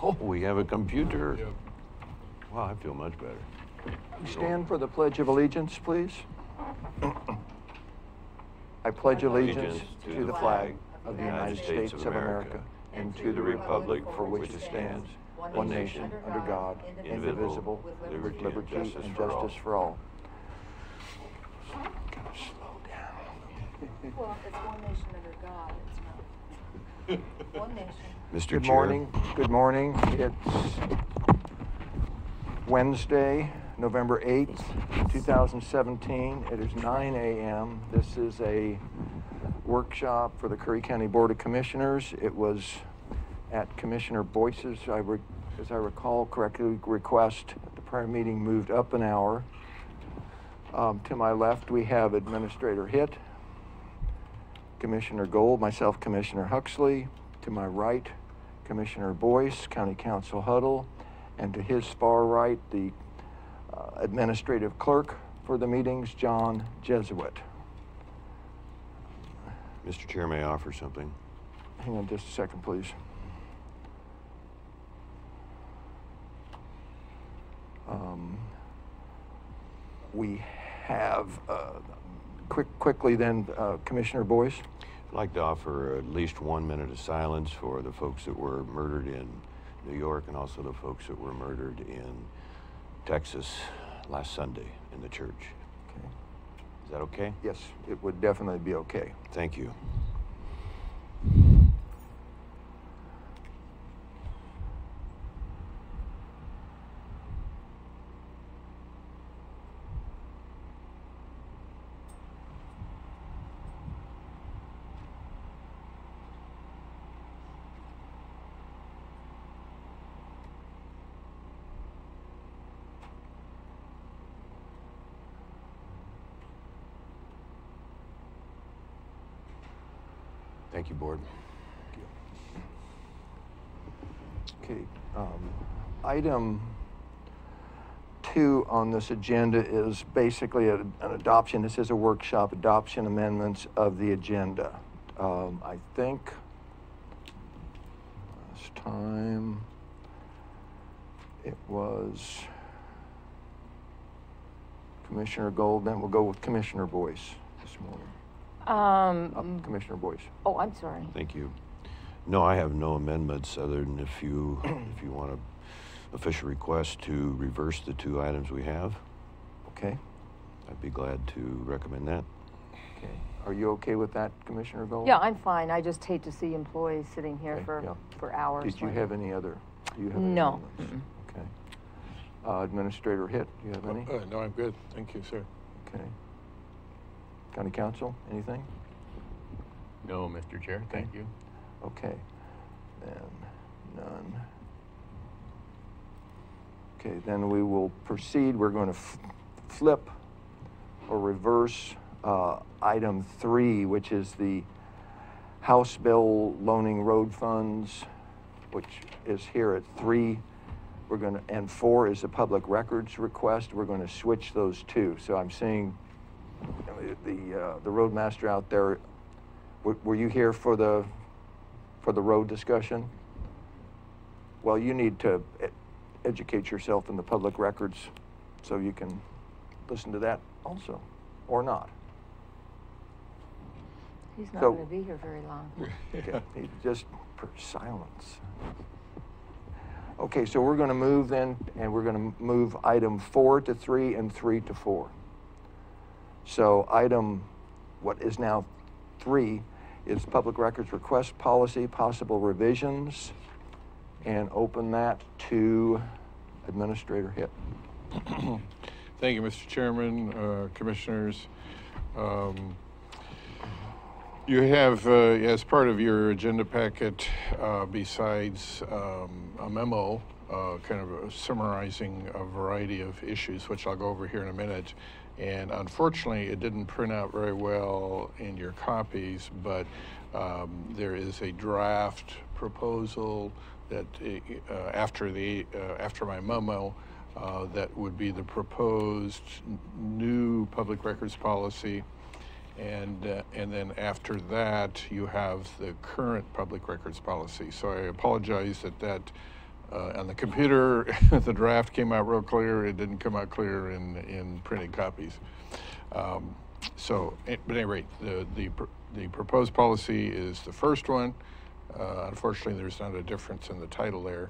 Oh, we have a computer. Yep. Wow, I feel much better. Stand for the Pledge of Allegiance, please. I pledge allegiance to the flag of the United States of America and to the republic for which it stands, one nation, under God, indivisible, with liberty and justice for all. Gotta slow down. Well, it's one nation under God, it's not one nation. Mr. Good Chair. morning. Good morning. It's Wednesday, November 8th, 2017. It is 9 a.m. This is a workshop for the Curry County Board of Commissioners. It was at Commissioner Boyce's, as I recall correctly, request. The prior meeting moved up an hour. To my left, we have Administrator Hitt, Commissioner Gold, myself, Commissioner Huxley. To my right, Commissioner Boyce, County Council Huddle, and to his far right, the administrative clerk for the meetings, John Jesuit. Mr. Chair, may I offer something? Hang on just a second, please. We have, quickly then, Commissioner Boyce. I'd like to offer at least 1 minute of silence for the folks that were murdered in New York and also the folks that were murdered in Texas last Sunday in the church. Okay. Is that okay? Yes, it would definitely be okay. Thank you. Thank you, Board. Okay, item 2 on this agenda is basically an adoption. This is a workshop, adoption amendments of the agenda. I think last time it was Commissioner Gold, then we'll go with Commissioner Boyce this morning. Commissioner Boyce. Oh, I'm sorry. Thank you. No, I have no amendments other than if you want an official request to reverse the 2 items we have. Okay. I'd be glad to recommend that. Okay. Are you okay with that, Commissioner Gold? Yeah, I'm fine. I just hate to see employees sitting here Okay, for hours. Did you have any other? Do you have any No. amendments? Okay. Administrator Hitt, do you have any? No, I'm good. Thank you, sir. Okay. County Council, anything? No, Mr. Chair, thank you. Okay, then none. Okay, then we will proceed. We're going to flip or reverse item 3, which is the House Bill loaning road funds, which is here at 3. We're going to, and 4 is the public records request. We're going to switch those 2. So I'm seeing the roadmaster out there. Were you here for the road discussion? Well, you need to educate yourself in the public records so you can listen to that also, or not. He's not going to be here very long. Okay, just silence. Okay, so we're going to move then, and we're going to move item 4 to 3 and 3 to 4. So item, what is now 3, is public records request policy, possible revisions, and open that to Administrator Hitt. Thank you, Mr. Chairman, Commissioners. You have, as part of your agenda packet, besides a memo, kind of summarizing a variety of issues, which I'll go over here in a minute. And unfortunately, it didn't print out very well in your copies, but there is a draft proposal that after my memo, that would be the proposed new public records policy. And then after that, you have the current public records policy. So I apologize that On the computer, the draft came out real clear. It didn't come out clear in printed copies. But at any rate, the proposed policy is the first one. Unfortunately, there's not a difference in the title there.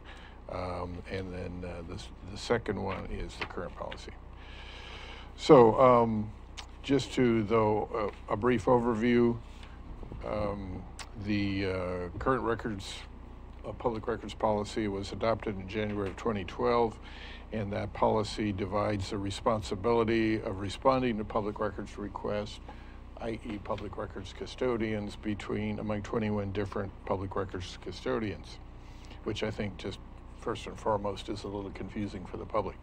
And then the second one is the current policy. So just to, though, a brief overview, the current public records policy was adopted in January of 2012, and that policy divides the responsibility of responding to public records requests, i.e. public records custodians, among 21 different public records custodians, which I think just first and foremost is a little confusing for the public.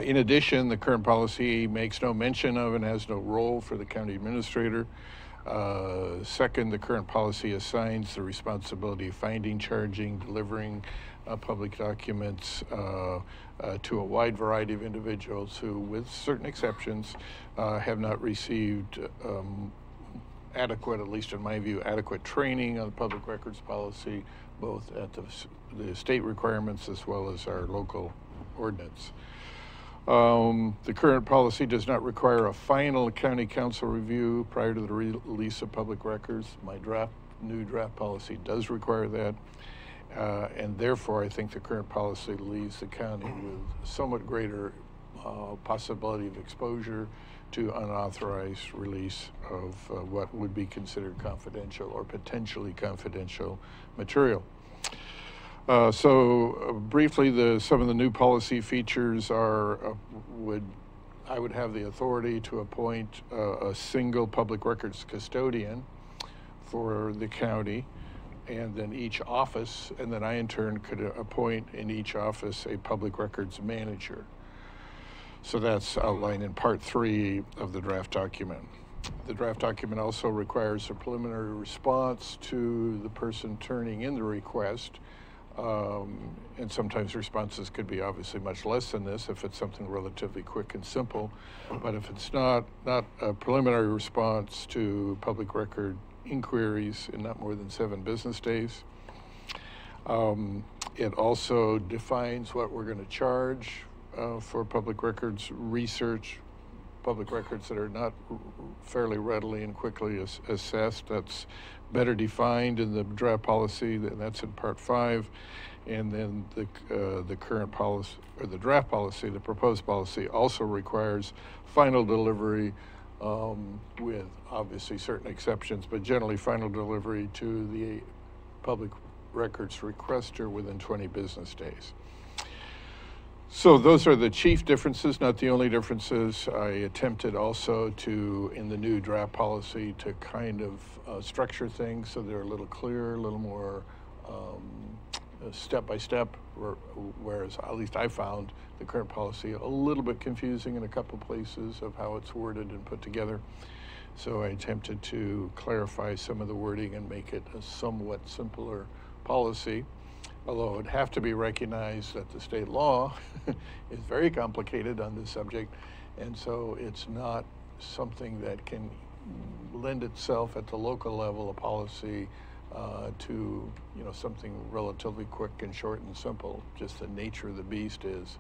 In addition, the current policy makes no mention of and has no role for the county administrator. Second, the current policy assigns the responsibility of finding, charging, delivering public documents to a wide variety of individuals who, with certain exceptions, have not received adequate, at least in my view, adequate training on the public records policy, both at the state requirements as well as our local ordinance. The current policy does not require a final county council review prior to the release of public records. My new draft policy does require that. And therefore, I think the current policy leaves the county with somewhat greater possibility of exposure to unauthorized release of what would be considered confidential or potentially confidential material. Briefly, some of the new policy features are, I would have the authority to appoint a single public records custodian for the county, and then each office, and then I in turn could appoint in each office a public records manager. So that's outlined in part 3 of the draft document. The draft document also requires a preliminary response to the person turning in the request. And sometimes responses could be obviously much less than this if it's something relatively quick and simple. But if it's not a preliminary response to public record inquiries in not more than 7 business days. It also defines what we're going to charge for public records research, public records that are not fairly readily and quickly assessed. That's better defined in the draft policy, and that's in part 5. And then the current policy, or the draft policy, the proposed policy also requires final delivery with obviously certain exceptions, but generally final delivery to the public records requester within 20 business days. So those are the chief differences, not the only differences. I attempted also to, in the new draft policy, to kind of structure things so they're a little clearer, a little more step by step, whereas at least I found the current policy a little bit confusing in a couple places of how it's worded and put together. So I attempted to clarify some of the wording and make it a somewhat simpler policy. Although it would have to be recognized that the state law is very complicated on this subject, and so it's not something that can lend itself at the local level of policy to something relatively quick and short and simple. Just the nature of the beast is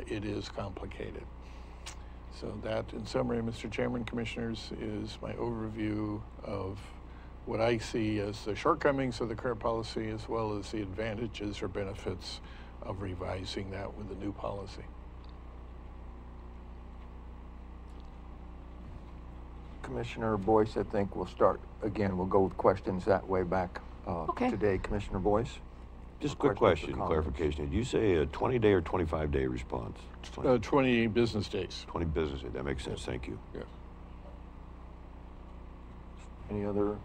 it is complicated. So that, in summary, Mr. Chairman, Commissioners, is my overview of what I see as the shortcomings of the current policy, as well as the advantages or benefits of revising that with the new policy. Commissioner Boyce, I think we'll start again. We'll go with questions that way back Okay. today. Commissioner Boyce? Just a quick question, clarification. Did you say a 20-day or 25-day response? 20 business days. 20 business days. That makes sense. Thank you. Yeah. Any other?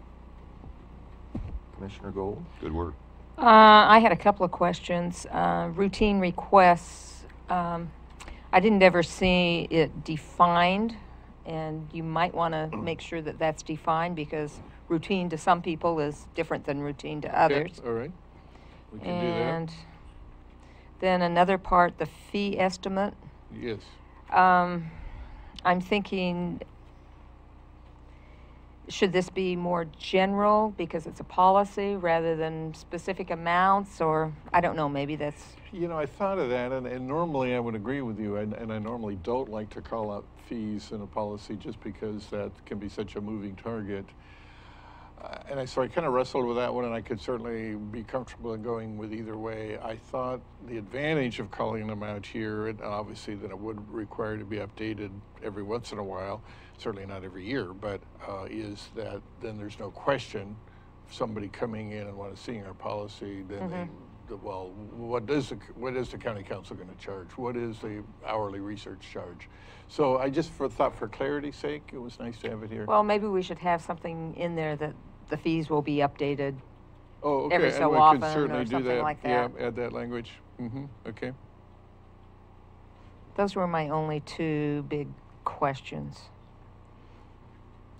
Commissioner Gold? Good work. I had a couple of questions. Routine requests. I didn't ever see it defined, and you might want to make sure that that's defined, because routine to some people is different than routine to others. Okay, all right. We can And then another part, the fee estimate. do that. Yes. I'm thinking should this be more general because it's a policy rather than specific amounts, or I don't know, maybe that's... You know, I thought of that, and normally I would agree with you, and I normally don't like to call out fees in a policy just because that can be such a moving target. So I kind of wrestled with that one, and I could certainly be comfortable in going with either way. I thought the advantage of calling them out here, and obviously that it would require to be updated every once in a while, certainly not every year, but is that then there's no question somebody coming in and want to see our policy, then well, what is the county council going to charge? What is the hourly research charge? So I just thought for clarity's sake, it was nice to have it here. Well, maybe we should have something in there that the fees will be updated okay. every so and often could certainly or do something that. like that. Yeah, add that language. Okay. Those were my only two big questions.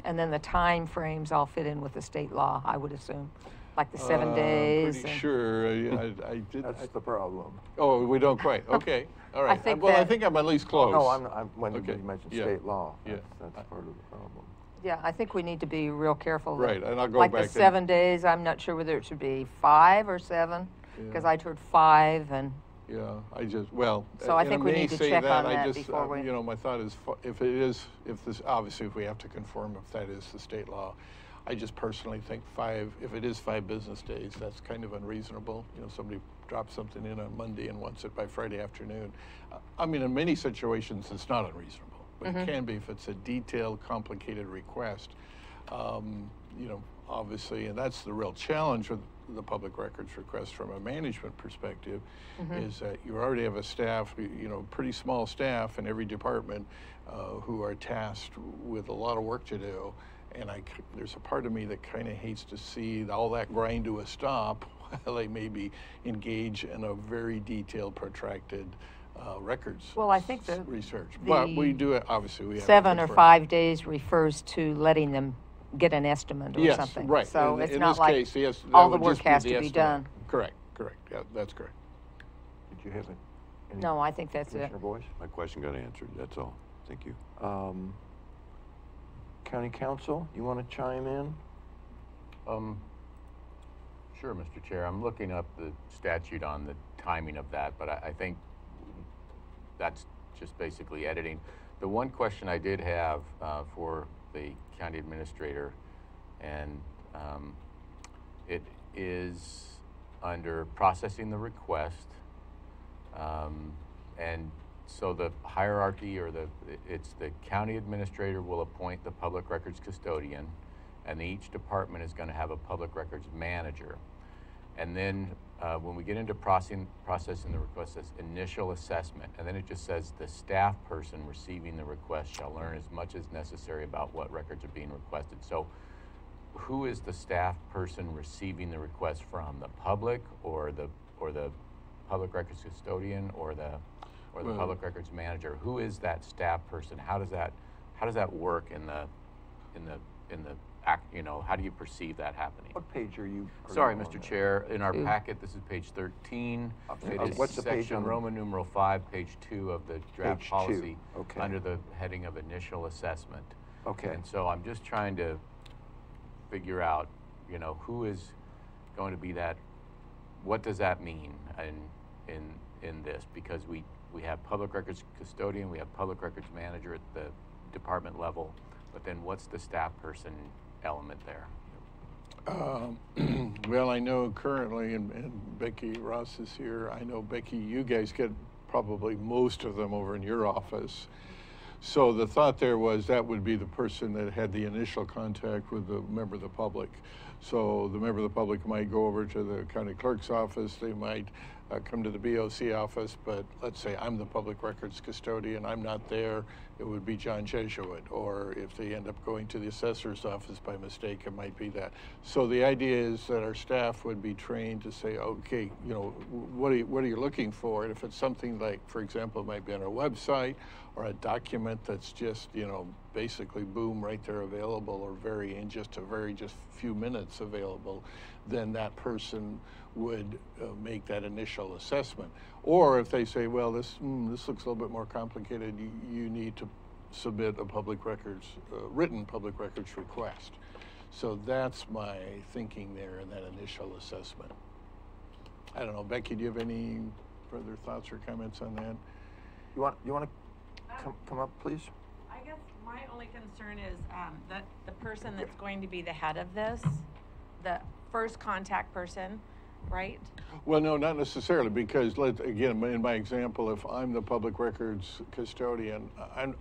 And then the time frames all fit in with the state law, I would assume, like the 7 days. Pretty sure. I did. That's the problem. Oh, we don't quite. Okay. All right. I think well, I that- think I'm at least close. No, when Okay. you mentioned Yeah. state law, Yeah. that's part of the problem. Yeah, I think we need to be real careful. Right, and I'll go like back the and- 7 days, I'm not sure whether it should be 5 or 7, because Yeah. I'd heard 5 and... Yeah, I just, well. So I and think we may need to say check on I that just, before we- You know, my thought is, obviously if we have to conform, if that is the state law, I just personally think if it is 5 business days, that's kind of unreasonable. You know, somebody drops something in on Monday and wants it by Friday afternoon. I mean, in many situations, it's not unreasonable, but it can be if it's a detailed, complicated request. You know, obviously, and that's the real challenge with the public records request from a management perspective, is that you already have a staff, you know, pretty small staff in every department who are tasked with a lot of work to do. And there's a part of me that kind of hates to see all that grind to a stop while they maybe engage in a very detailed, protracted records Well, I think the research. But we do it, obviously. We have to 7 or confirm. 5 days refers to letting them get an estimate or Yes, something. right. So In- it's in not this like case, yes, that all the would work just be has the to be estimate. done. Correct. Yeah, that's correct. Did you have any? No, I think that's it. Commissioner Boyce? My question got answered, that's all. Thank you. County Council, you want to chime in? Sure, Mr. Chair. I'm looking up the statute on the timing of that, but I think that's just basically editing. The one question I did have for the county administrator, and it is under processing the request, and so the hierarchy, or it's the county administrator will appoint the public records custodian, and each department is going to have a public records manager. And then when we get into processing the request, it says initial assessment, and then it just says the staff person receiving the request shall learn as much as necessary about what records are being requested. So who is the staff person receiving the request from? The public, or the public records custodian, or the public records manager? Who is that staff person? How does that work in the act? You know, how do you perceive that happening? What page are you? Sorry, on Mr. there? Chair. In our packet, this is page 13. It is what's the page section on the- Roman numeral 5, page 2 of the draft Page 2, policy, okay. under the heading of initial assessment. Okay. And so I'm just trying to figure out, you know, who is going to be that. What does that mean in this? Because we have public records custodian, we have public records manager at the department level, but then what's the staff person element there? Well, I know currently, and Becky Ross is here, I know, Becky, you guys get probably most of them over in your office. So the thought there was that would be the person that had the initial contact with the member of the public. So the member of the public might go over to the county clerk's office, they might come to the BOC office, but let's say I'm the public records custodian, I'm not there, it would be John Jesuit. Or if they end up going to the assessor's office by mistake, it might be that. So the idea is that our staff would be trained to say, okay, you know, what are you looking for? And if it's something like, for example, it might be on our website, or a document that's just, you know, basically boom, right there available, or in just few minutes available, then that person would make that initial assessment. Or if they say, well, this looks a little bit more complicated, you need to submit a public records, written public records request. So that's my thinking there in that initial assessment. I don't know, Becky, do you have any further thoughts or comments on that? You want to come up, please? I guess my only concern is that the person that's going to be the head of this, the first contact person, right? Well, no, not necessarily, because again, in my example, if I'm the public records custodian,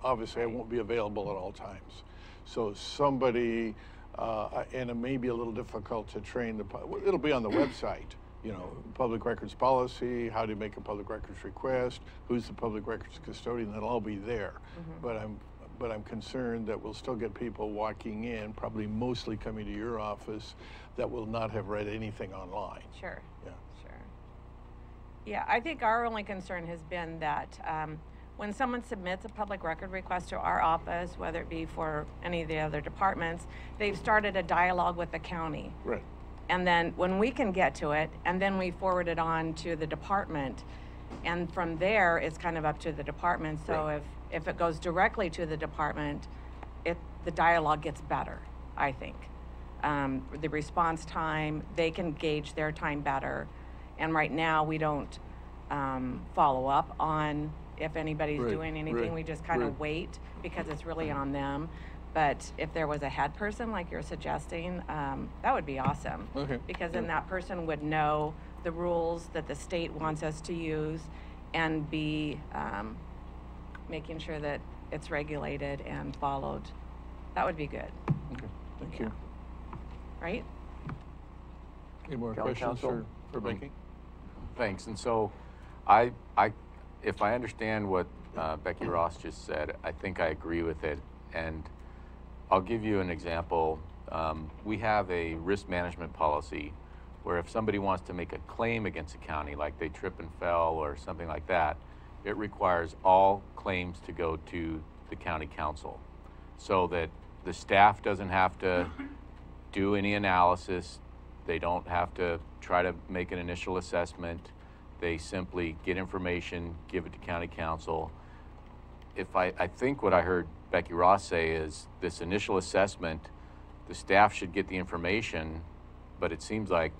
obviously I won't be available at all times. So somebody, and it may be a little difficult to train it'll be on the website, you know, public records policy, how do you make a public records request, who's the public records custodian, that'll all be there. But I'm concerned that we'll still get people walking in, probably mostly coming to your office, that will not have read anything online. Sure. Yeah. Sure. Yeah, I think our only concern has been that when someone submits a public record request to our office, whether it be for any of the other departments, they've started a dialogue with the county. Right. And then when we can get to it, and then we forward it on to the department, and from there, it's kind of up to the department. So Right. if it goes directly to the department, the dialogue gets better, I think. The response time, they can gauge their time better. And right now, we don't follow up on if anybody's Right, doing anything. right, We just kind of right. wait because it's really on them. But if there was a head person like you're suggesting, that would be awesome. Okay. Because then that person would know the rules that the state wants us to use and be making sure that it's regulated and followed. That would be good, Okay, thank you. right? Any more County questions Counsel? for Becky? Thanks. And so if I understand what Becky Ross just said, I think I agree with it. And I'll give you an example. We have a risk management policy where if somebody wants to make a claim against a county, like they trip and fell or something like that, it requires all claims to go to the county council so that the staff doesn't have to do any analysis. They don't have to try to make an initial assessment. They simply get information, give it to county council. I think what I heard Becky Ross say is this initial assessment, the staff should get the information, but it seems like,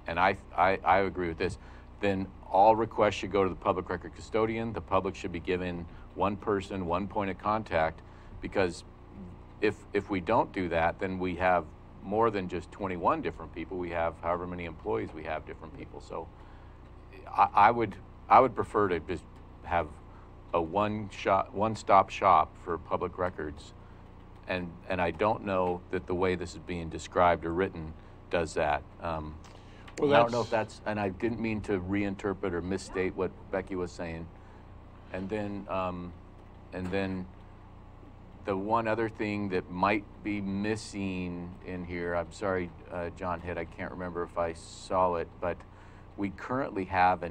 and I agree with this, then all requests should go to the public record custodian. The public should be given one person, one point of contact, because if we don't do that, then we have more than just 21 different people. We have however many employees we have, different people. So I would prefer to just have a one-stop shop for public records, and I don't know that the way this is being described or written does that. Well, I don't know if that's, and I didn't mean to reinterpret or misstate what Becky was saying. And then the one other thing that might be missing in here, I'm sorry, John Hitt, I can't remember if I saw it, but we currently have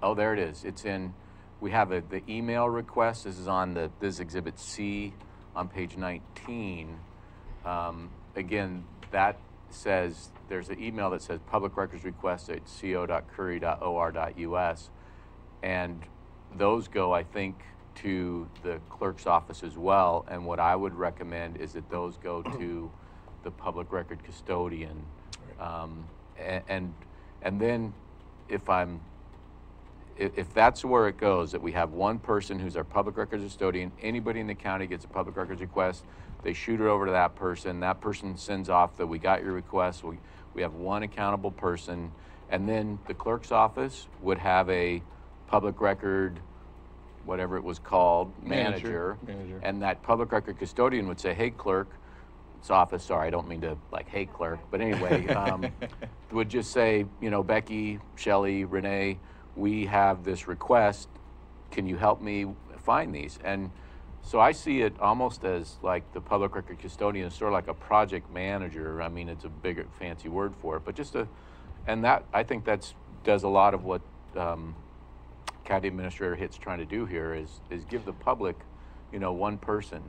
oh, there it is. We have the email request. This is on this Exhibit C on page 19. Again, that says, there's an email that says public records request at co.curry.or.us. And those go, I think, to the clerk's office as well. And what I would recommend is that those go to the public record custodian. And then if that's where it goes, that we have one person who's our public records custodian, anybody in the county gets a public records request, they shoot it over to that person sends off that we got your request, we have one accountable person, and then the clerk's office would have a public record, whatever it was called, manager. And that public record custodian would say, hey clerk's office, sorry, I don't mean to hey clerk, but anyway, would just say, Becky, Shelley, Renee, we have this request, can you help me find these? And so I see it almost as like the public record custodian is sort of like a project manager. I mean, it's a bigger fancy word for it, but and that, I think does a lot of what County Administrator Hitt's trying to do here is give the public, one person.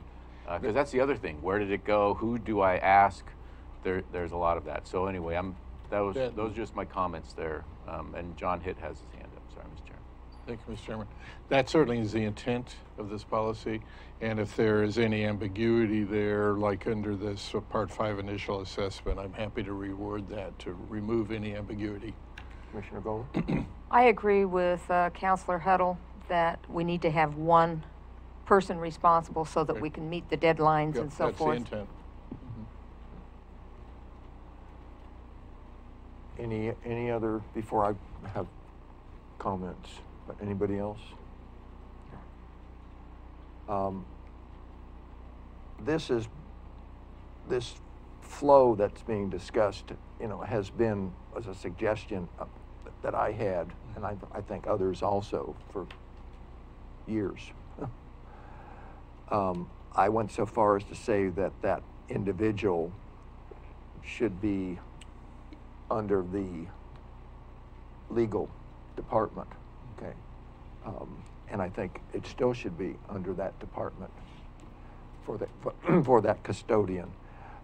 Because that's the other thing. Where did it go? Who do I ask? There's a lot of that. So anyway, those are just my comments there. And John Hitt has his hand up. Sorry, Mr. Chairman. Thank you, Mr. Chairman. That certainly is the intent of this policy. And if there is any ambiguity there, like under this Part 5 initial assessment, I'm happy to reword that to remove any ambiguity. Commissioner Gold? I agree with Councilor Huddle that we need to have one person responsible so that Right. we can meet the deadlines Yep, and so that's forth. the intent. Any other, before I have comments, but anybody else? This flow that's being discussed, has been, as a suggestion that I had, and I think others also, for years. I went so far as to say that that individual should be under the legal department, okay? And I think it still should be under that department for that custodian.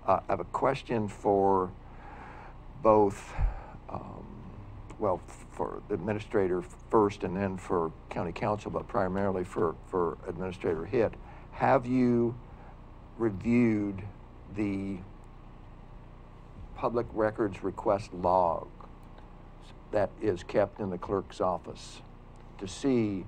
I have a question for both, well, for the administrator first and then for county council, but primarily for Administrator Hitt. Have you reviewed the public records request log that is kept in the clerk's office to see?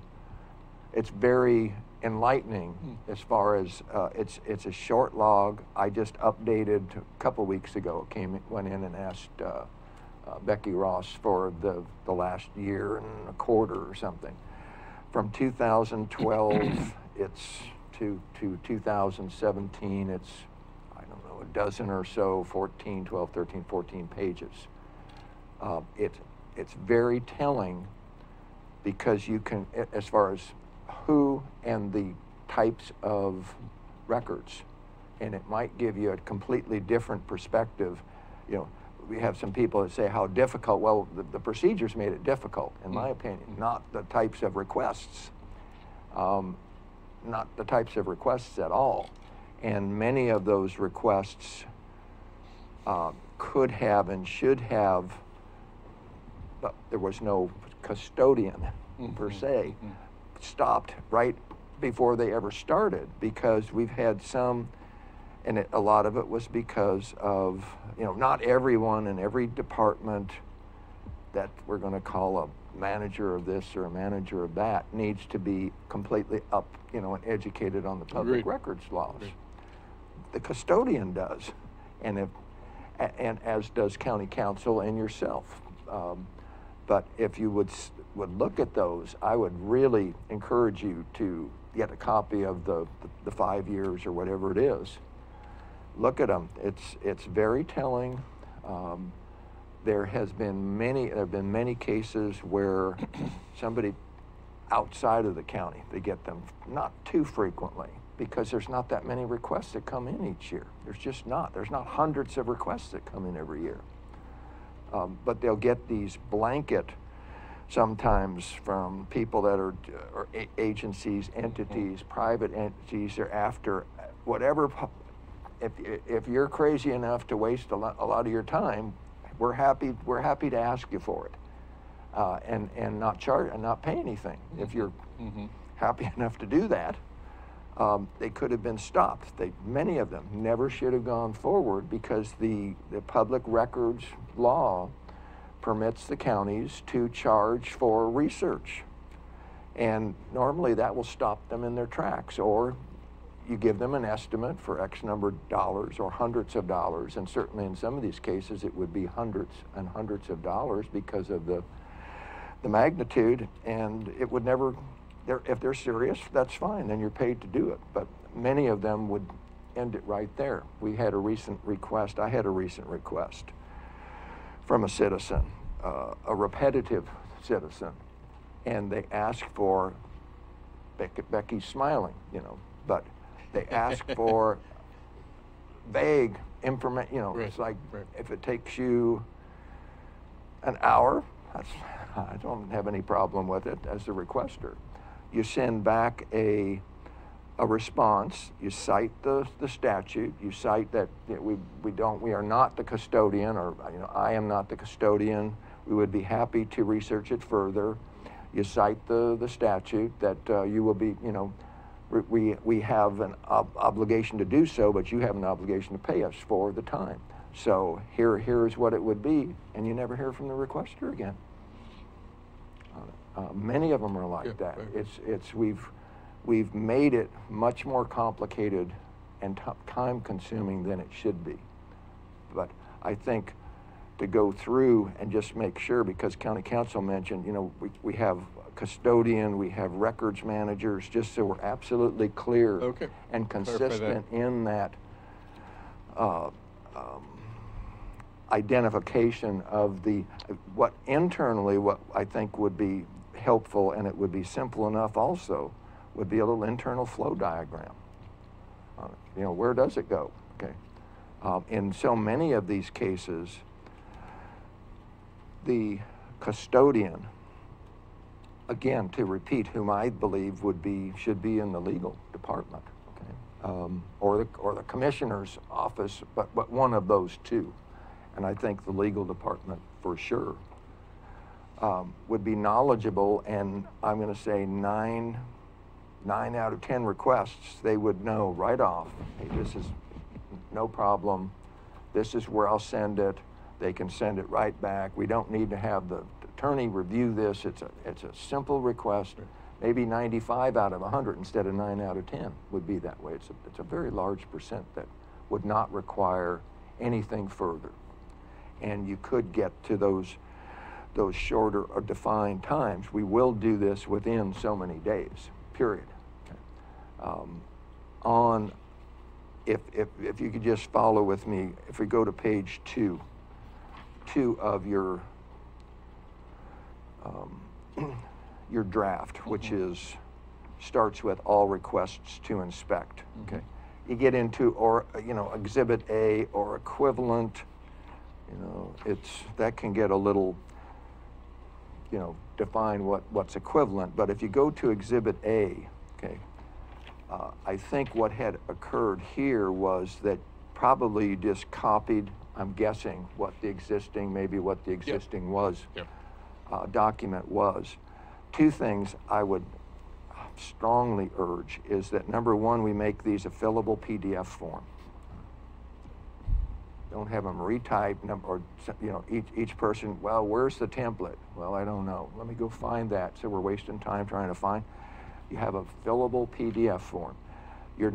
It's very enlightening as far as it's a short log. I just updated a couple weeks ago. Went in and asked Becky Ross for the last year and a quarter or something. From 2012, it's to 2017. It's, I don't know, a dozen or so, 14, 12, 13, 14 pages. It's very telling because you can, as far as who and the types of records, and it might give you a completely different perspective. We have some people that say how difficult. Well, the procedures made it difficult, in my opinion, not the types of requests, not the types of requests at all. And many of those requests could have and should have, but there was no custodian per se, stopped right before they ever started, because we've had some, and a lot of it was because of, not everyone in every department that we're going to call a manager of this or a manager of that needs to be completely up, and educated on the public records laws. The custodian does, and as does county council and yourself. But if you would look at those, I would really encourage you to get a copy of the 5 years or whatever it is. Look at them. It's very telling. There have been many cases where somebody outside of the county, they get them not too frequently, because there's not that many requests that come in each year. There's just not. There's not hundreds of requests that come in every year. But they'll get these blanket, sometimes from people that are agencies, entities, private entities. They're after whatever. If you're crazy enough to waste a lot of your time, we're happy to ask you for it, and not charge and not pay anything. If you're happy enough to do that, they could have been stopped. Many of them never should have gone forward, because the public records law permits the counties to charge for research. And normally that will stop them in their tracks, or you give them an estimate for X number of dollars or hundreds of dollars, and certainly in some of these cases it would be hundreds and hundreds of dollars because of the magnitude, and it would never, if they're serious, that's fine, then you're paid to do it. But many of them would end it right there. I had a recent request from a citizen, a repetitive citizen, and they asked for, Becky's smiling, but they asked for vague information. It's like, if it takes you an hour, I don't have any problem with it as the requester. You send back a response, you cite the statute, you cite that we are not the custodian, or I am not the custodian. We would be happy to research it further. you cite the statute that you will be, you know, we have an obligation to do so, but you have an obligation to pay us for the time. So here's what it would be, and you never hear from the requester again. Many of them are like that. We've made it much more complicated and time-consuming than it should be. But I think to go through and just make sure, because County Council mentioned, you know, we have a custodian, we have records managers, just so we're absolutely clear and consistent in that identification of what internally, what I think would be helpful, and it would be simple enough also, would be a little internal flow diagram. You know, where does it go? Okay. In so many of these cases, the custodian, again, to repeat, whom I believe should be in the legal department, okay, or the commissioner's office, but one of those two, and I think the legal department for sure, would be knowledgeable, and I'm going to say 9 out of 10 requests, they would know right off, hey, this is no problem, this is where I'll send it, they can send it right back, we don't need to have the attorney review this, it's a simple request, maybe 95 out of 100 instead of 9 out of 10 would be that way. It's a very large percent that would not require anything further. And you could get to those shorter or defined times. We will do this within so many days, period. Okay. If you could just follow with me, if we go to page 2 of your draft, which starts with all requests to inspect. Okay, you get into Exhibit A or equivalent. You know, that can get a little, define what's equivalent. But if you go to Exhibit A, okay, I think what had occurred here was that probably you just copied, I'm guessing, what the existing document was. Two things I would strongly urge is that, number one, we make these a fillable PDF form. Don't have them retyped, or each person, well, where's the template? Well, I don't know. Let me go find that. So we're wasting time trying to find. You have a fillable PDF form. You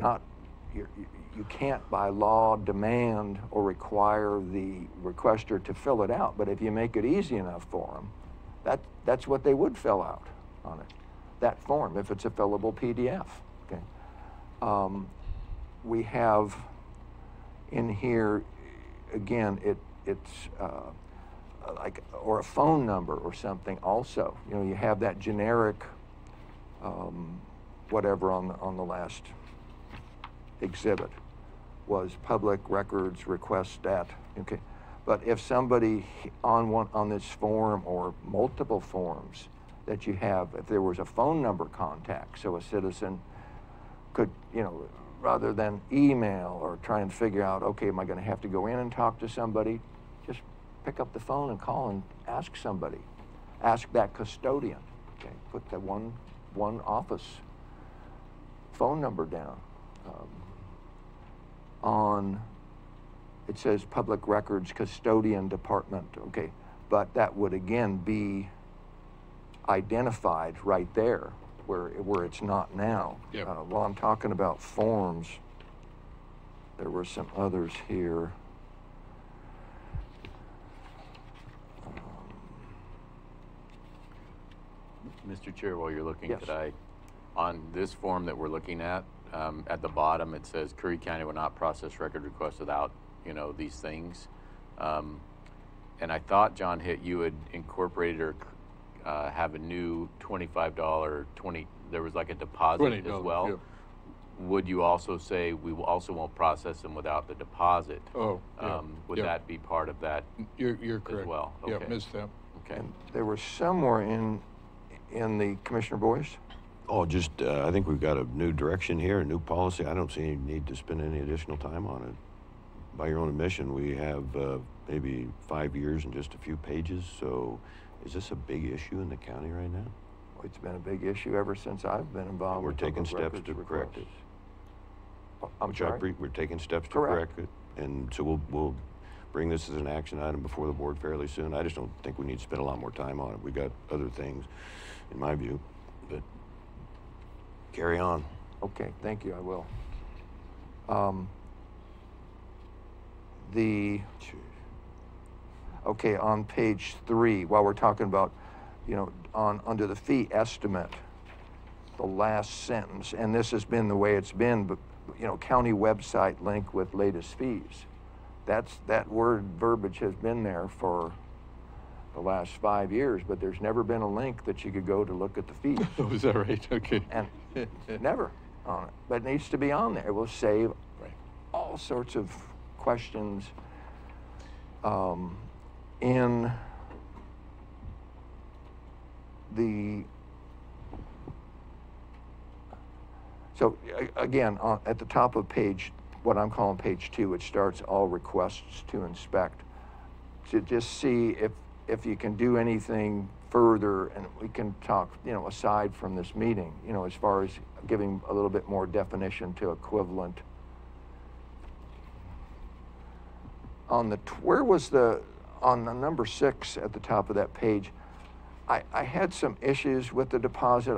can't by law demand or require the requester to fill it out, but if you make it easy enough for them, that's what they would fill out on it, that form, if it's a fillable PDF. Okay. We have in here, again, it's or a phone number or something also. You have that generic whatever on the last exhibit was public records request stat. Okay, but if somebody on this form or multiple forms that you have, if there was a phone number contact, so a citizen could, rather than email or try and figure out, okay, am I going to have to go in and talk to somebody? Just pick up the phone and call and ask somebody. Ask that custodian. Okay, put the one office phone number down. It says Public Records Custodian Department. Okay, but that would again be identified right there, where it's not now. Yep. While I'm talking about forms, there were some others here. Mr. Chair, while you're looking, Yes. could I, on this form that we're looking at the bottom, it says Curry County will not process record requests without, these things. And I thought, John, you had incorporated or have a new $25, there was like a deposit as well. Yep. Would you also say we also won't process them without the deposit? Oh, yeah. Would that be part of that You're correct. as well? Yeah, Okay. missed that. Okay. And there was somewhere in the Commissioner Boyce. Oh, just, I think we've got a new direction here, a new policy. I don't see any need to spend any additional time on it. By your own admission, we have maybe 5 years and just a few pages, so is this a big issue in the county right now? it's been a big issue ever since I've been involved. We're with taking public steps records to correct it. requests. I'm Which I sorry? we're taking steps to Correct. correct it. And so we'll bring this as an action item before the board fairly soon. I just don't think we need to spend a lot more time on it. We got other things, in my view, but carry on. Okay, thank you, I will. Okay, on page 3, while we're talking about, you know, under the fee estimate, the last sentence, and this has been the way it's been, but, you know, county website link with latest fees. That verbiage has been there for the last 5 years, but there's never been a link that you could go to look at the fees. Oh, is that right? Okay. And never on it, but it needs to be on there. It will save Right. all sorts of questions in the, so again, at the top of page, what I'm calling page 2, it starts all requests to inspect, to just see if you can do anything further, and we can talk, you know, aside from this meeting, you know, as far as giving a little bit more definition to equivalent. On the, where was the, on the number 6 at the top of that page, I had some issues with the deposit.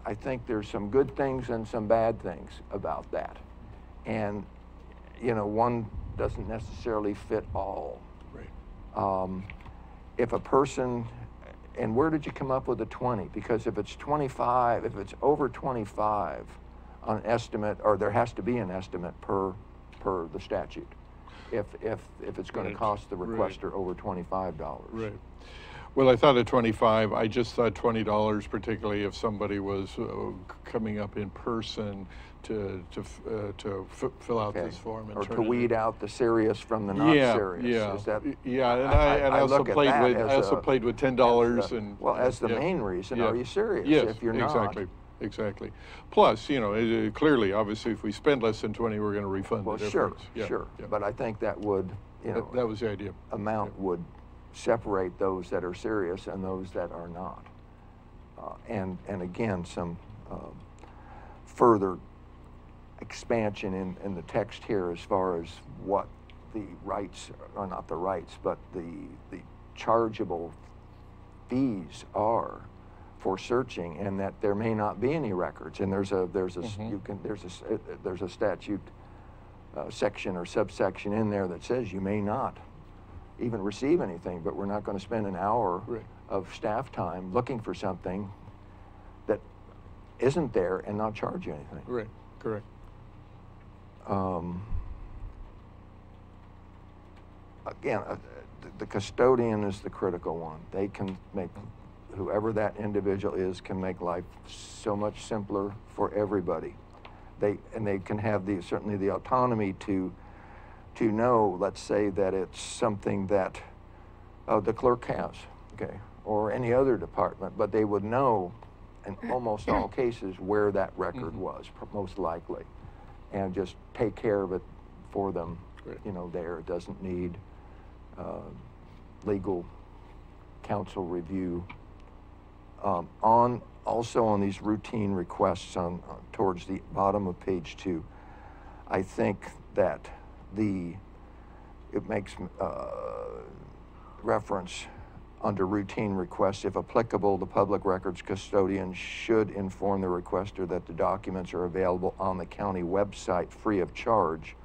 I think there's some good things and some bad things about that. And, you know, one doesn't necessarily fit all. Right. If a person, and where did you come up with the 20? Because if it's 25, if it's over 25 on an estimate, or there has to be an estimate per the statute, if it's going to cost the requester over $25. Right. Well, I thought of 25. I just thought $20, particularly if somebody was coming up in person to fill out this form and or turn to it weed in. out the serious from the not serious. Yeah, Is that, yeah, and I also look at played that with as played with $10 and well, as the yeah. main reason. Yeah. Are you serious? Yes, If you're not, exactly. Plus, you know, clearly, obviously, if we spend less than 20, we're going to refund well, the sure, difference. Yeah, sure. yeah. But I think that would, you know, That was the idea. amount would separate those that are serious and those that are not. And again, some further expansion in the text here as far as what the rights, or not the rights, but the chargeable fees are for searching, and that there may not be any records. And there's a statute section or subsection in there that says you may not even receive anything, but we're not going to spend an hour of staff time looking for something that isn't there and not charge you anything. Right, correct. Again, the custodian is the critical one. They can make, whoever that individual is, can make life so much simpler for everybody. They can have certainly the autonomy to know, let's say that it's something that the clerk has, okay, or any other department, but they would know in almost all cases where that record was, most likely, and just take care of it for them, you know, there. It doesn't need legal counsel review. Also on these routine requests towards the bottom of page 2, I think that it makes reference under routine requests, if applicable, the public records custodian should inform the requester that the documents are available on the county website free of charge.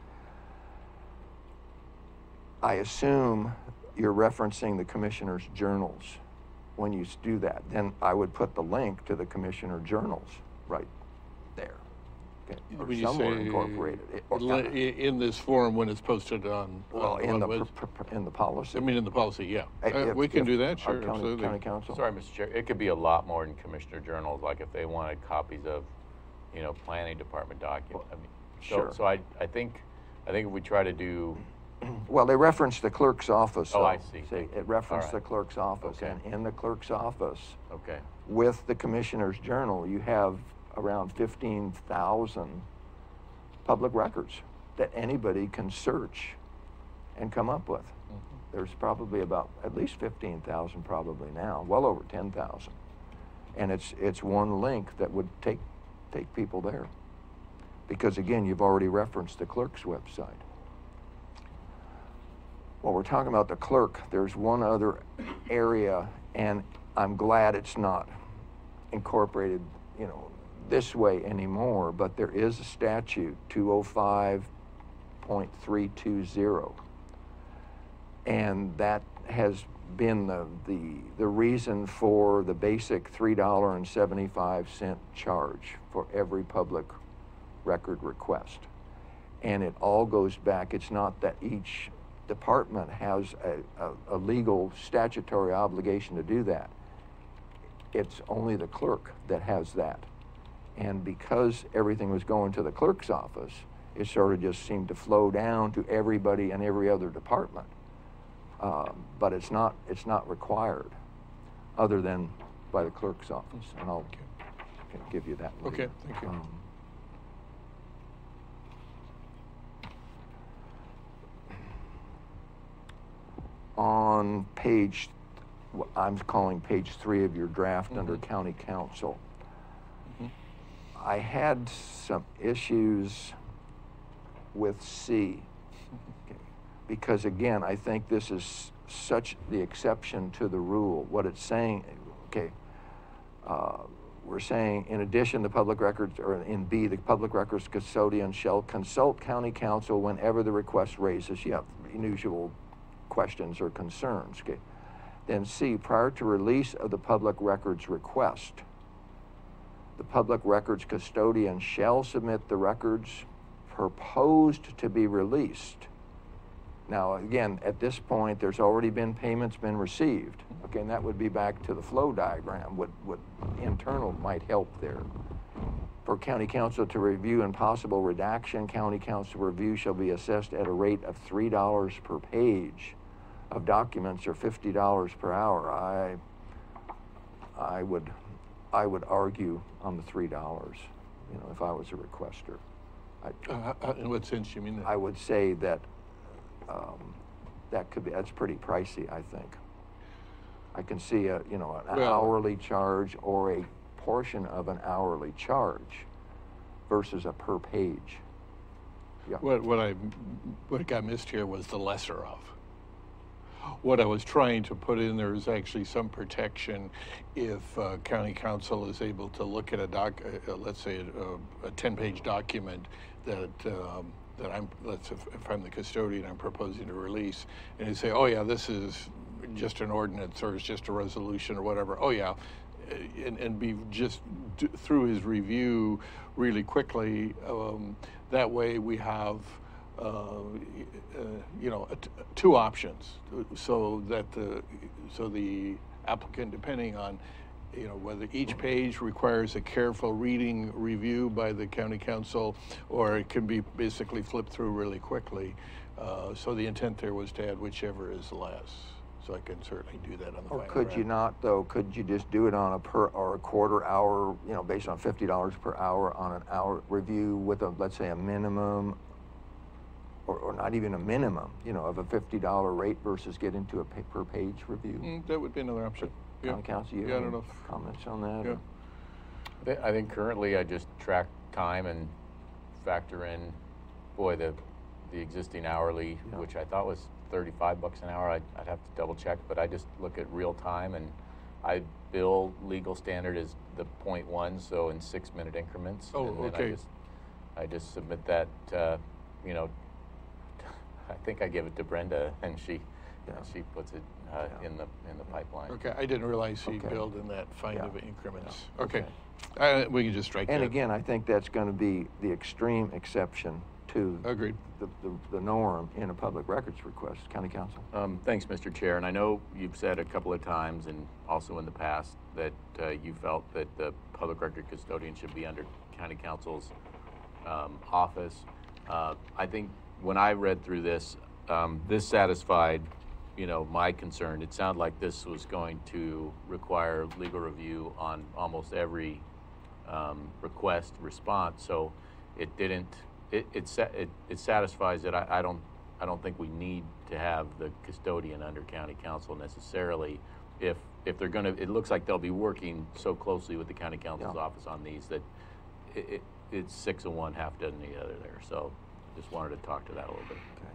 I assume you're referencing the commissioner's journals when you do that. Then I would put the link to the commissioner journals right there. Okay. Or When you somewhere say incorporated. in this form when it's posted on, Well, in what the policy. I mean, in the policy, yeah. If- We can if do that, our sure, absolutely. County council. Sorry, Mr. Chair, it could be a lot more in commissioner journals, like if they wanted copies of, you know, planning department documents. I mean, Sure. So I think if we try to do, Well, they reference the clerk's office. Oh, though. I see. It referenced All right. the clerk's office, Okay. and in the clerk's office, okay, with the commissioner's journal, you have around 15,000 public records that anybody can search and come up with. There's probably about at least 15,000 probably now, well over 10,000. And it's one link that would take people there. Because again, you've already referenced the clerk's website. Well, we're talking about the clerk. There's one other area, and I'm glad it's not incorporated, this way anymore, but there is a statute, 205.320, and that has been the reason for the basic $3.75 charge for every public record request. And it all goes back. It's not that each department has a legal statutory obligation to do that. It's only the clerk that has that. And because everything was going to the clerk's office, it sort of just seemed to flow down to everybody and every other department. But it's not lequired other than by the clerk's office. And I'll give you that later. Okay, thank you. On page, what I'm calling page 3 of your draft under County Council, I had some issues with C. Because again, I think this is such the exception to the rule. What it's saying, we're saying, in addition, the public records, or in B, the public records custodian shall consult county council whenever the request raises, unusual questions or concerns. Okay. Then C, prior to release of the public records request, the public records custodian shall submit the records proposed to be released. Now, again, at this point, there's already been payments been received. Okay, and that would be back to the flow diagram. What internal might help there. For county council to review and possible redaction, county council review shall be assessed at a rate of $3 per page of documents, or $50 per hour. I would argue on the $3. If I was a requester. In what sense you mean that? I would say that that's pretty pricey, I think. I can see an hourly charge or a portion of an hourly charge versus a per page. Yeah. What got missed here was the lesser of. What I was trying to put in there is actually some protection if county council is able to look at let's say a 10-page document that if I'm the custodian, I'm proposing to release, and you say, oh yeah, this is just an ordinance, or it's just a resolution, or whatever. Oh yeah, and be just through his review really quickly. That way we have two options, so that the applicant, depending on whether each page requires a careful reading review by the county council, or it can be basically flipped through really quickly. So the intent there was to add whichever is less. So I can certainly do that on the final Or could you not, though? Could you just do it on a per or a quarter hour, based on $50 per hour on an hour review with let's say a minimum, or not even a minimum, of a $50 rate versus get into a per page review? That would be another option. County Council, you have any comments on that? Yeah. I think currently I just track time and factor in, the existing hourly, which I thought was $35 an hour. I'd have to double check, but I just look at real time, and I bill legal standard as the 0.1, so in 6-minute increments. Oh, and then okay. I just submit that, I think I give it to Brenda, and she puts it in the pipeline. Okay, I didn't realize he billed in that of increments. Yeah. Okay, we can just strike that. And again, I think that's going to be the extreme exception to Agreed. The norm in a public records request. County Council. Thanks, Mr. Chair. And I know you've said a couple of times, and also in the past, that you felt that the public record custodian should be under County Council's office. I think when I read through this, this satisfied, my concern. It sounded like this was going to require legal review on almost every request response. So it didn't. It satisfies it. I don't think we need to have the custodian under County Council necessarily if if they're gonna, it looks like they'll be working so closely with the county counsel's Yeah. office on these that it's 6 of one, half dozen the other there. So just wanted to talk to that a little bit. Okay.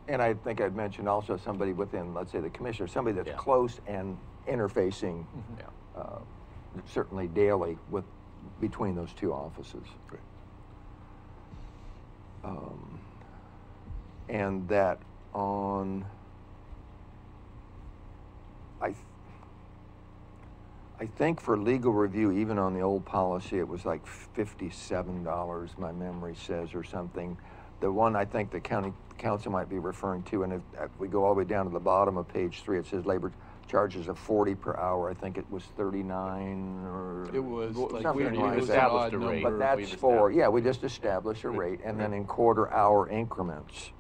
And I think I'd mentioned also somebody within, let's say, the commissioner, somebody that's Yeah. close and interfacing Yeah. certainly daily between those two offices. Great. And that on, I think for legal review, even on the old policy, it was like $57, my memory says, or something. The one I think the county council might be referring to, and if we go all the way down to the bottom of page 3, it says labor charges of 40 per hour. I think it was 39 or It was like something we like that. established a rate. But that's We've for, established. yeah, we just established a rate, and then in quarter-hour increments.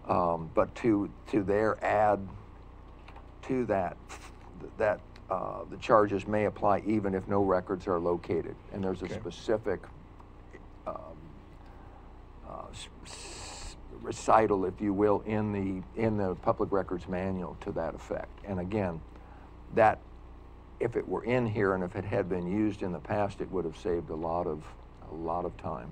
But to their add to that, the charges may apply even if no records are located. And there's a Okay. specific recital, if you will, in the public records manual to that effect. And again, that if it were in here and if it had been used in the past, it would have saved a lot of time.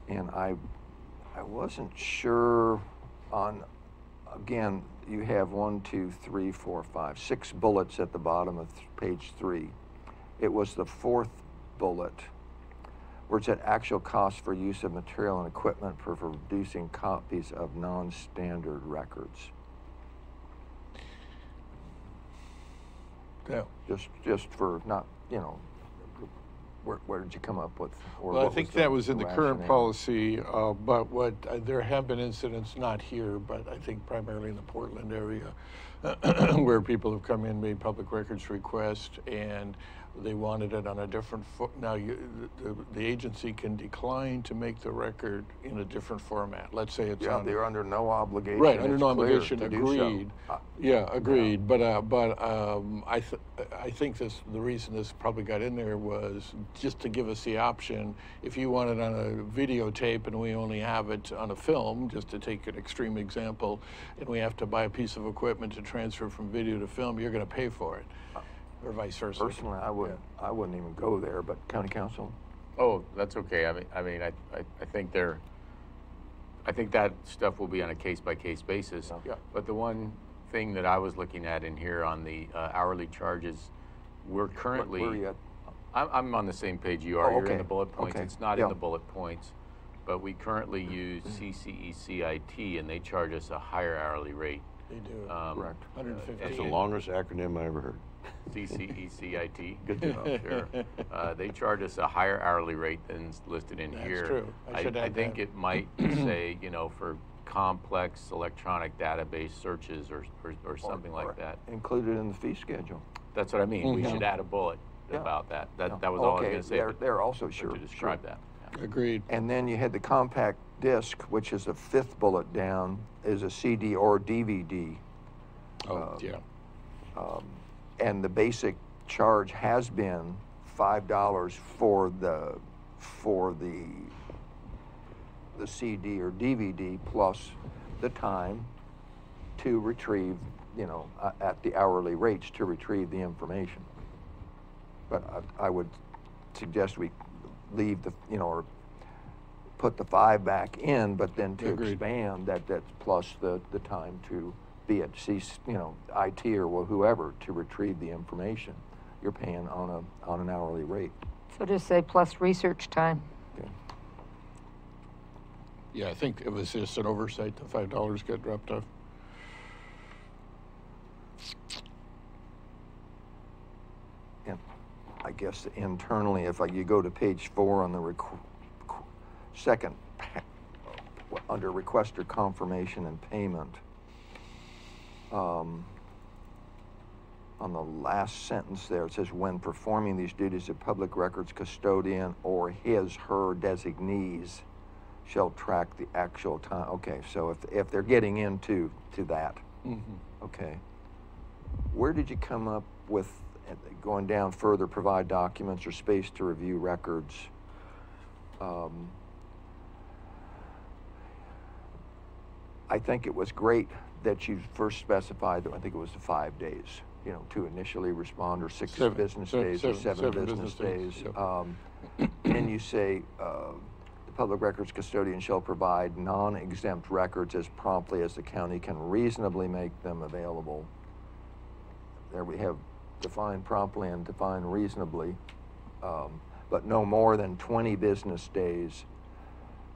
And I wasn't sure on, again, you have 1, 2, 3, 4, 5, 6 bullets at the bottom of page 3. It was the 4th bullet where it said actual cost for use of material and equipment for producing copies of non-standard records. Yeah. Just for not, where did you come up with? Or Well, I what think the that was in the current rationale? policy, but there have been incidents, not here, but I think primarily in the Portland area, where people have come in, made public records requests, and they wanted it on a different now the agency can decline to make the record in a different format. Let's say it's on, they're under no obligation. right, under it's no clear obligation, to do so. agreed. Yeah, agreed. But I think the reason this probably got in there was just to give us the option, if you want it on a videotape and we only have it on a film, just to take an extreme example, and we have to buy a piece of equipment to transfer from video to film, you're going to pay for it, or vice versa. Personally, I wouldn't even go there, but county council. Oh, that's okay. I mean, I think I think that stuff will be on a case-by-case basis. Yeah. But the one thing that I was looking at in here on the hourly charges, we're currently. Where are you at? I'm on the same page you are. Oh, You're in okay. the bullet points. Okay. It's not Yeah. in the bullet points, but we currently use CCECIT, and they charge us a higher hourly rate. They do. Correct. 150. That's the longest acronym I ever heard. CCECIT. Good to know. Sure. They charge us a higher hourly rate than's listed in That's here. true. I should I add think that. it might say, for complex electronic database searches or something like that. Included in the fee schedule. That's what I mean. We Mhm. should add a bullet Yeah. about that. Yeah. That was all I was Okay, going to say. they're also but sure. to describe sure. that. Yeah. Agreed. And then you had the compact disc, which is the 5th bullet down, is a CD or DVD. Oh, yeah. And the basic charge has been $5 for the CD or DVD plus the time to retrieve, at the hourly rates to retrieve the information. But I would suggest we leave or put the 5 back in, but then to Agreed. expand that's plus the time to be it IT or whoever to retrieve the information. You're paying on an hourly rate. So just say plus research time. Okay. Yeah, I think it was just an oversight. The $5 got dropped off. And I guess internally, if you go to page 4 on the second under requester confirmation and payment, on the last sentence there, it says, when performing these duties, a public records custodian or her designees shall track the actual time. Okay, so if they're getting into that, okay. Where did you come up with, going down further, provide documents or space to review records? I think it was great that you first specified that I think it was the 5 days, you know, to initially respond, or six business days, or seven business days. Yep. Then you say the public records custodian shall provide non-exempt records as promptly as the county can reasonably make them available. There we have define promptly and define reasonably, but no more than 20 business days.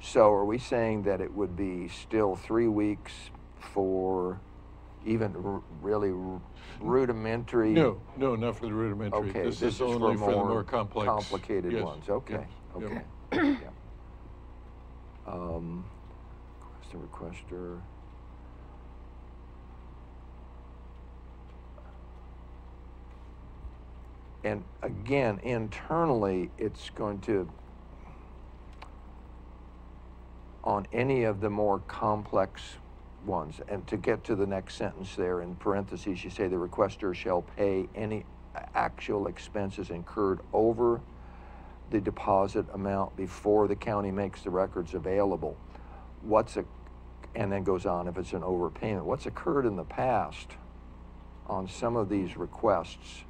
So are we saying that it would be still 3 weeks for even really rudimentary? No, not for the rudimentary. Okay, this is is only for the more more complex. complicated Yes. ones. Okay, Yep. okay. Yep. Yeah. Requester. And again, internally, it's going to, on any of the more complex ones, and to get to the next sentence there, in parentheses, you say the requester shall pay any actual expenses incurred over the deposit amount before the county makes the records available. And then goes on, if it's an overpayment, what's occurred in the past on some of these requests,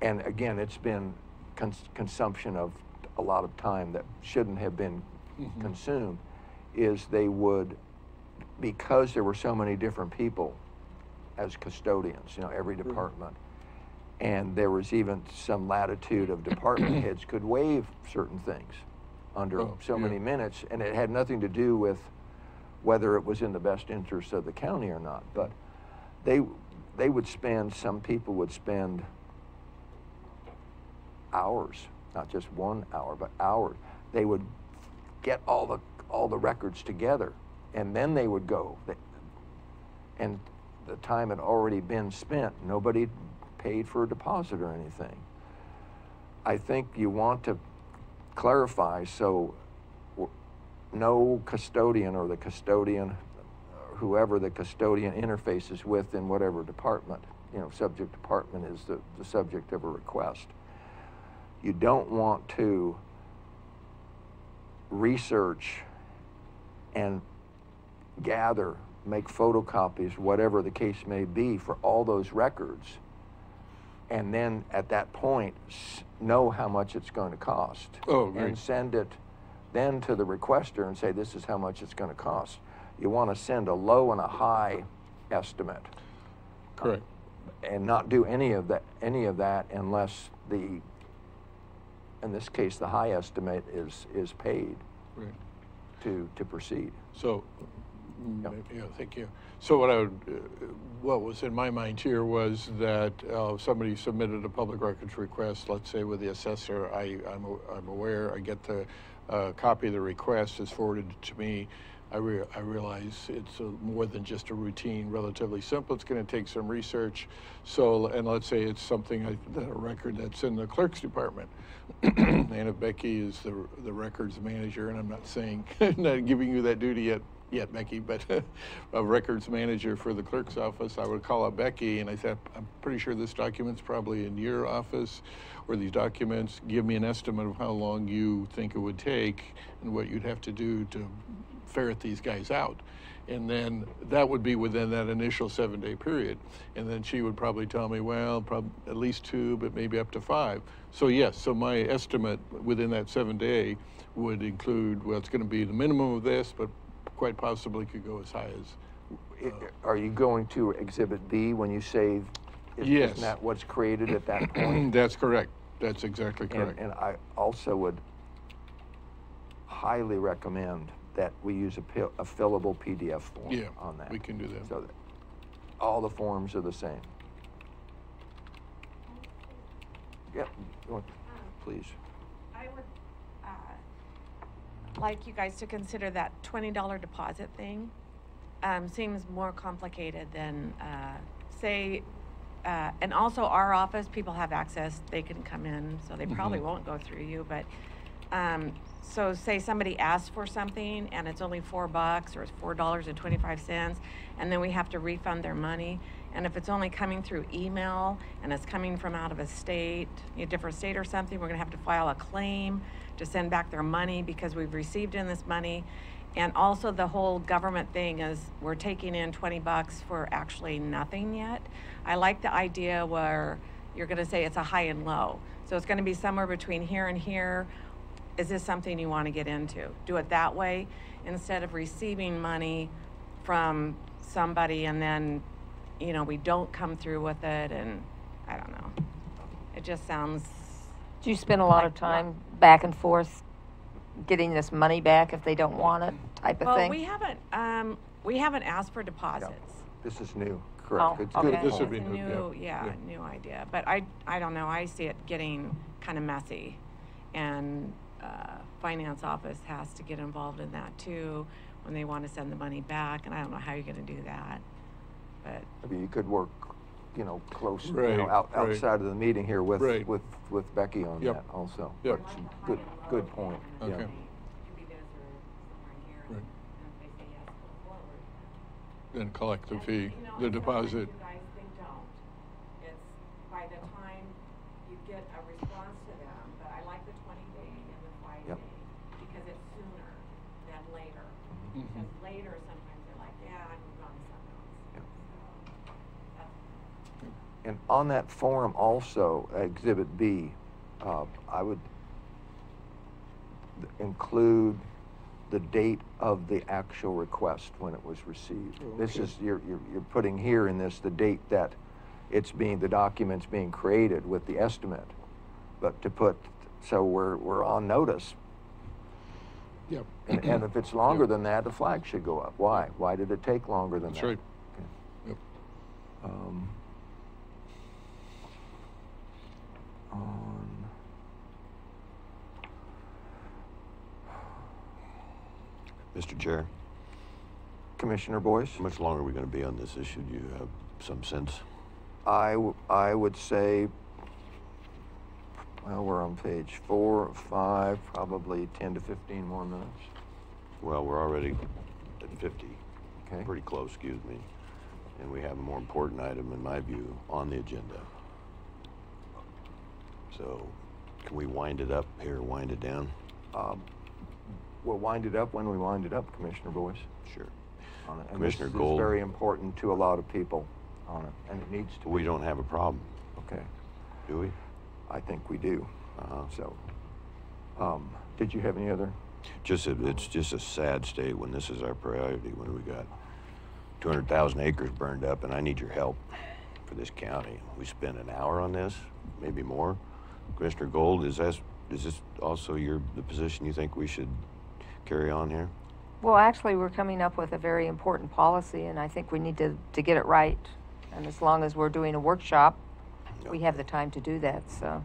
and again, it's been consumption of a lot of time that shouldn't have been consumed, is they would, because there were so many different people as custodians, you know, every department, and there was even some latitude of department heads could waive certain things under many minutes, and it had nothing to do with whether it was in the best interest of the county or not. But they would spend, some people would spend hours, not just 1 hour, but hours. They would get all the records together, and then they would go. And the time had already been spent. Nobody paid for a deposit or anything. I think you want to clarify so no custodian, or the custodian, whoever the custodian interfaces with in whatever department, you know, subject department is the subject of a request. You don't want to research and gather, make photocopies, whatever the case may be, for all those records, and then at that point know how much it's going to cost. And send it then to the requester and say, this is how much it's going to cost. You want to send a low and a high estimate. Correct. And not do any of that unless in this case, the high estimate is paid to proceed. So, Yep. yeah, thank you. So what was in my mind here was that somebody submitted a public records request, let's say with the assessor. I'm aware, I get the copy of the request is forwarded to me. I realize it's more than just a routine, relatively simple. It's going to take some research. So, and let's say it's something a record that's in the clerk's department. And if Becky is the records manager, and I'm not saying, not giving you that duty yet, Becky, but a records manager for the clerk's office, I would call up Becky and I said, I'm pretty sure this document's probably in your office, or these documents, give me an estimate of how long you think it would take and what you'd have to do to ferret these guys out. And then that would be within that initial 7-day period. And then she would probably tell me, well, probably at least 2, but maybe up to 5. So yes, so my estimate within that 7-day would include, well, it's going to be the minimum of this, but quite possibly could go as high as. Are you going to Exhibit B when you say, yes. Isn't that what's created at that point? That's correct. That's exactly correct. And I also would highly recommend that we use a fillable PDF form on that. We can do that. So that all the forms are the same. Yep, please. I would like you guys to consider that $20 deposit thing. Seems more complicated than, say, and also our office, people have access, they can come in, so they probably won't go through you, but so say somebody asks for something and it's only $4 or it's $4.25, and then we have to refund their money. And if it's only coming through email and it's coming from out of a state, a different state or something, we're gonna have to file a claim to send back their money because we've received in this money. And also the whole government thing is we're taking in 20 bucks for actually nothing yet. I like the idea where you're gonna say it's a high and low. So it's gonna be somewhere between here and here. Is this something you wanna get into? Do it that way instead of receiving money from somebody and then, you know, we don't come through with it, and I don't know. It just sounds, Do you spend a lot of time back and forth getting this money back if they don't want it, type of well, thing? we haven't asked for deposits. This is new, correct. Oh, It's okay. good. This would point. be new, Yeah, new idea. But I don't know, I see it getting kind of messy. And finance office has to get involved in that too when they want to send the money back. And I don't know how you're going to do that. But Maybe you could work, you know, close, you Right, know, right. outside of the meeting here with, Right. with Becky on Yep. that also. Yep. But good point. Okay. Yeah. it could be this or somewhere here. Right. And if they say yes, go forward. Then collect the fee, You know, the it's not like deposit. you guys, they don't. It's by the time you get a response to them, but I like the 20-day and the 5-day because it's sooner than later. Mhm. Because later, sometimes they're like, yeah, I moved on to something else. Yep. So, that's, And on that form also, Exhibit B, I would include the date of the actual request when it was received. This is, you're putting here in this the date that the document's being created with the estimate. But to put, so we're on notice. Yep. And if it's longer Yep. than that, the flag should go up. Why? Why did it take longer than That's that? right. Okay. Yep. On Mr. Chair, Commissioner Boyce, how much longer are we going to be on this issue? Do you have some sense? I would say, well, we're on page 4, 5, probably 10 to 15 more minutes. Well, we're already at 50. Okay. Pretty close, excuse me. And we have a more important item, in my view, on the agenda. So, can we wind it up here, wind it down? We'll wind it up when we wind it up, Commissioner Boyce. Sure. On it. And Commissioner this Gold. is very important to a lot of people on it, and it needs to We be. don't have a problem, Okay, do we? I think we do. Uh-huh. So, did you have any other? It's just a sad state when this is our priority, when we got 200,000 acres burned up, and I need your help for this county. We spent an hour on this, maybe more. Commissioner Gold, is this also the position you think we should carry on here? Well, actually, we're coming up with a very important policy, and I think we need to get it right. And as long as we're doing a workshop, we have the time to do that, so.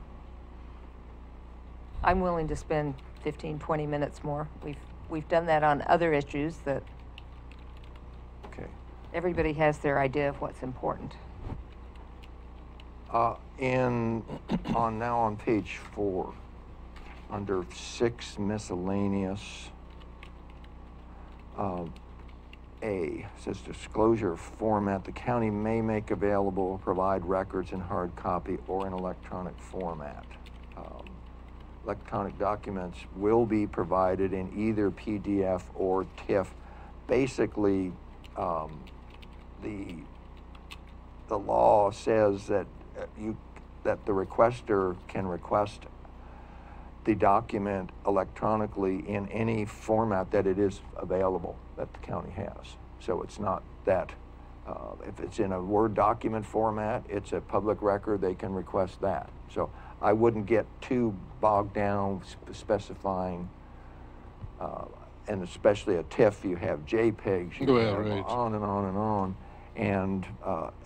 I'm willing to spend 15, 20 minutes more. We've done that on other issues that Okay. everybody has their idea of what's important. Now on page 4, under 6 miscellaneous, A, says disclosure format, the county may make available or provide records in hard copy or in electronic format. Electronic documents will be provided in either PDF or TIFF. Basically, the law says that that the requester can request the document electronically in any format that it is available that the county has. So it's not that if it's in a Word document format, it's a public record, they can request that. So I wouldn't get too bogged down specifying, and especially a TIFF, you have JPEGs, you Well, have right. on and on and on. And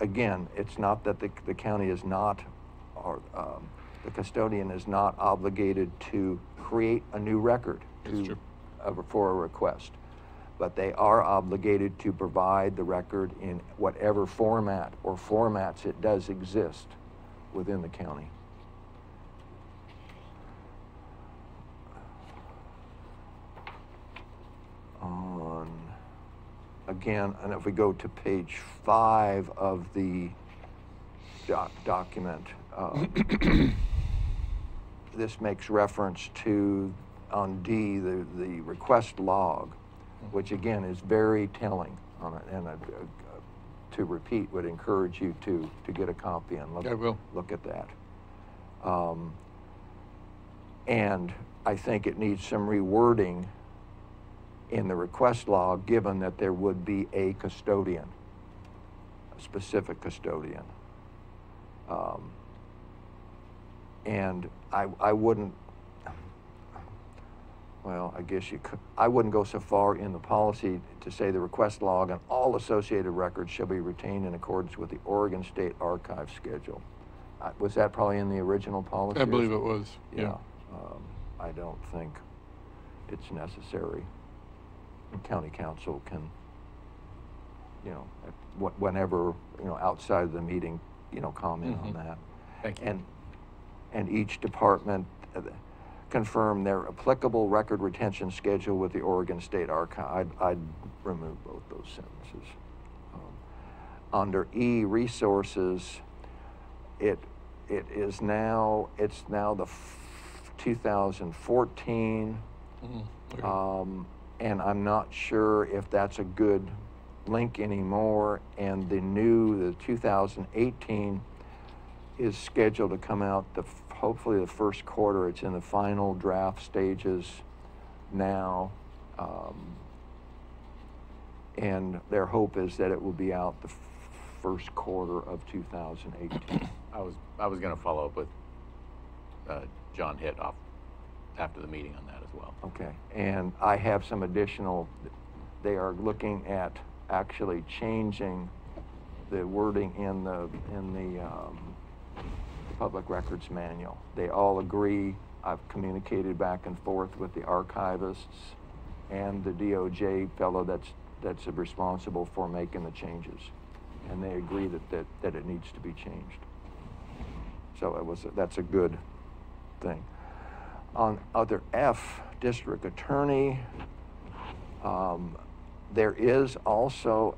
again, it's not that the county is not, or the custodian is not obligated to create a new record That's true. for a request. But they are obligated to provide the record in whatever format or formats it does exist within the county. Again, and if we go to page 5 of the document, this makes reference to, on D, the request log. which again is very telling on it. And to repeat, would encourage you to get a copy and look at that. And I think it needs some rewording in the request log, given that there would be a custodian, a specific custodian. And I wouldn't, well, I guess you could, I wouldn't go so far in the policy to say the request log and all associated records shall be retained in accordance with the Oregon State Archive schedule. Was that probably in the original policy? I believe it was, yeah. I don't think it's necessary. And county council can, you know, whenever, you know, outside of the meeting, you know, comment on that. Thank you. And each department confirm their applicable record retention schedule with the Oregon State Archive. I'd remove both those sentences. Under E, resources, it's now the 2014, and I'm not sure if that's a good link anymore. And the 2018 is scheduled to come out hopefully the first quarter. It's in the final draft stages now, and their hope is that it will be out the first quarter of 2018. I was going to follow up with John Hitt off after the meeting on that as well. Okay, and I have some additional. They are looking at actually changing the wording in the Public Records Manual. They all agree. I've communicated back and forth with the archivists and the DOJ fellow that's responsible for making the changes, and they agree that it needs to be changed. So that's a good thing. On other F, district attorney, there is also,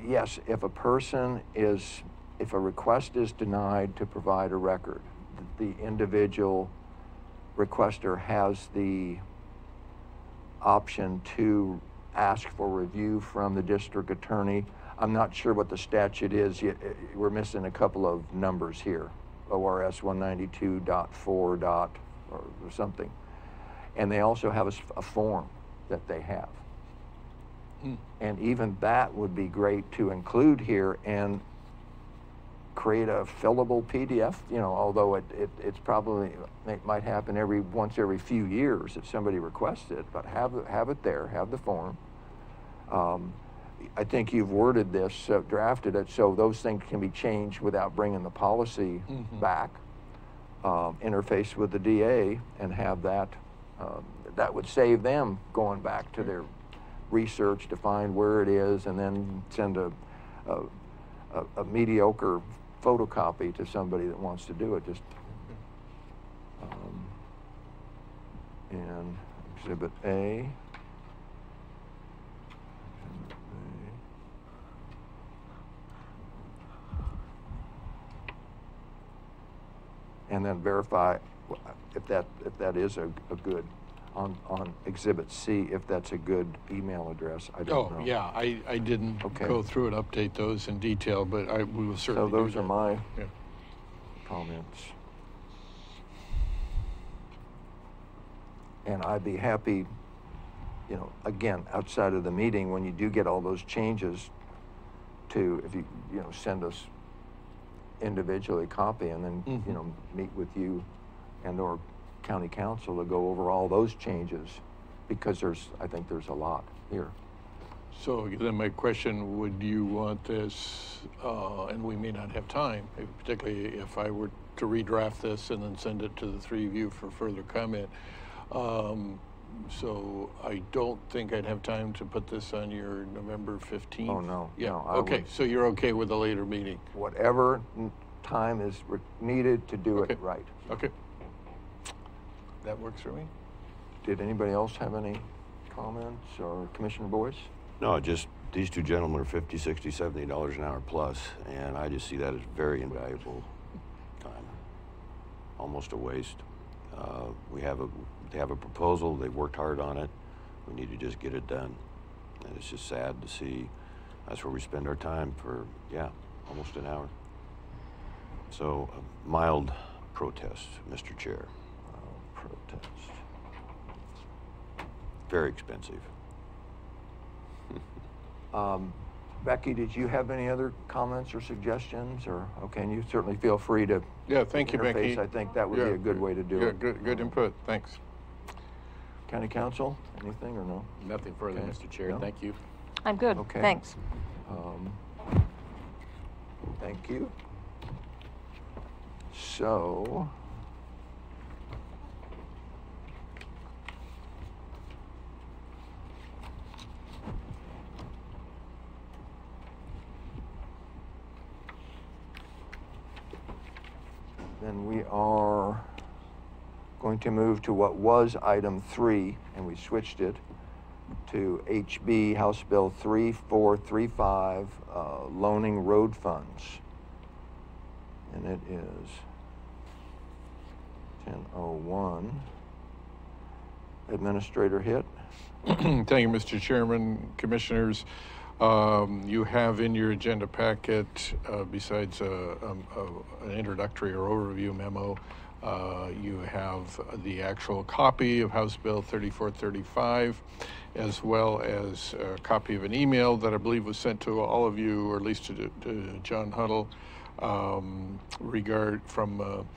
yes, if a request is denied to provide a record, the individual requester has the option to ask for review from the district attorney. I'm not sure what the statute is yet. We're missing a couple of numbers here. ORS 192.4. Or something. And they also have a form that they have. And even that would be great to include here and create a fillable PDF, you know, although it's probably, it might happen once every few years if somebody requests it, but have it there, have the form. I think you've worded this, drafted it, so those things can be changed without bringing the policy back. Interface with the DA and have that. That would save them going back to their research to find where it is and then send a mediocre photocopy to somebody that wants to do it. Just and Exhibit A. And then verify if that is a good on Exhibit C, if that's a good email address. I don't know. Oh, yeah, I didn't go through and update those in detail, but we will certainly So those do are that. my comments. And I'd be happy, you know, again, outside of the meeting, when you do get all those changes, if you send us individually a copy and then, you know, meet with you and or county council to go over all those changes, because I think there's a lot here. So then my question, would you want this, and we may not have time, particularly if I were to redraft this and then send it to the three of you for further comment. So I don't think I'd have time to put this on your November 15th. Oh, no. Yeah, no, okay, so you're okay with a later meeting? Whatever time is needed to do it right. Okay. That works for me. Did anybody else have any comments, or Commissioner Boyce? No, just these two gentlemen are $50, $60, $70 an hour plus, and I just see that as very invaluable time. Almost a waste. They have a proposal. They've worked hard on it. We need to just get it done. And it's just sad to see that's where we spend our time for, yeah, almost an hour. So, a mild protest, Mr. Chair. Protest. Very expensive. Becky, did you have any other comments or suggestions? Or, okay, and you certainly feel free to Yeah, thank you, interface. Becky. I think that would be a good way to do yeah, it. good input. Thanks. County Council, anything or no? Nothing further, Okay. Mr. Chair. No? Thank you. I'm good, Okay. thanks. Thank you. So, then we are going to move to what was item 3, and we switched it to HB House Bill 3435, loaning road funds. And it is 10:01. Administrator Hitt. Thank you, Mr. Chairman, Commissioners. You have in your agenda packet, besides an introductory or overview memo, you have the actual copy of House Bill 3435, as well as a copy of an email that I believe was sent to all of you, or at least to John Huddle, from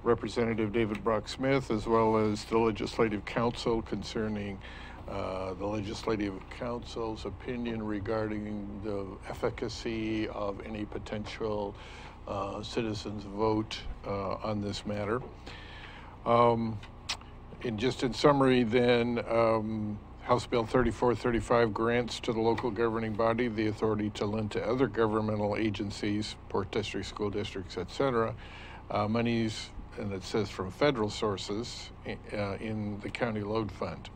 Representative David Brock Smith, as well as the Legislative Council, concerning the Legislative Council's opinion regarding the efficacy of any potential citizens' vote on this matter. In summary then, House Bill 3435 grants to the local governing body the authority to lend to other governmental agencies, port districts, school districts, etc., monies, and it says from federal sources, in the county load fund.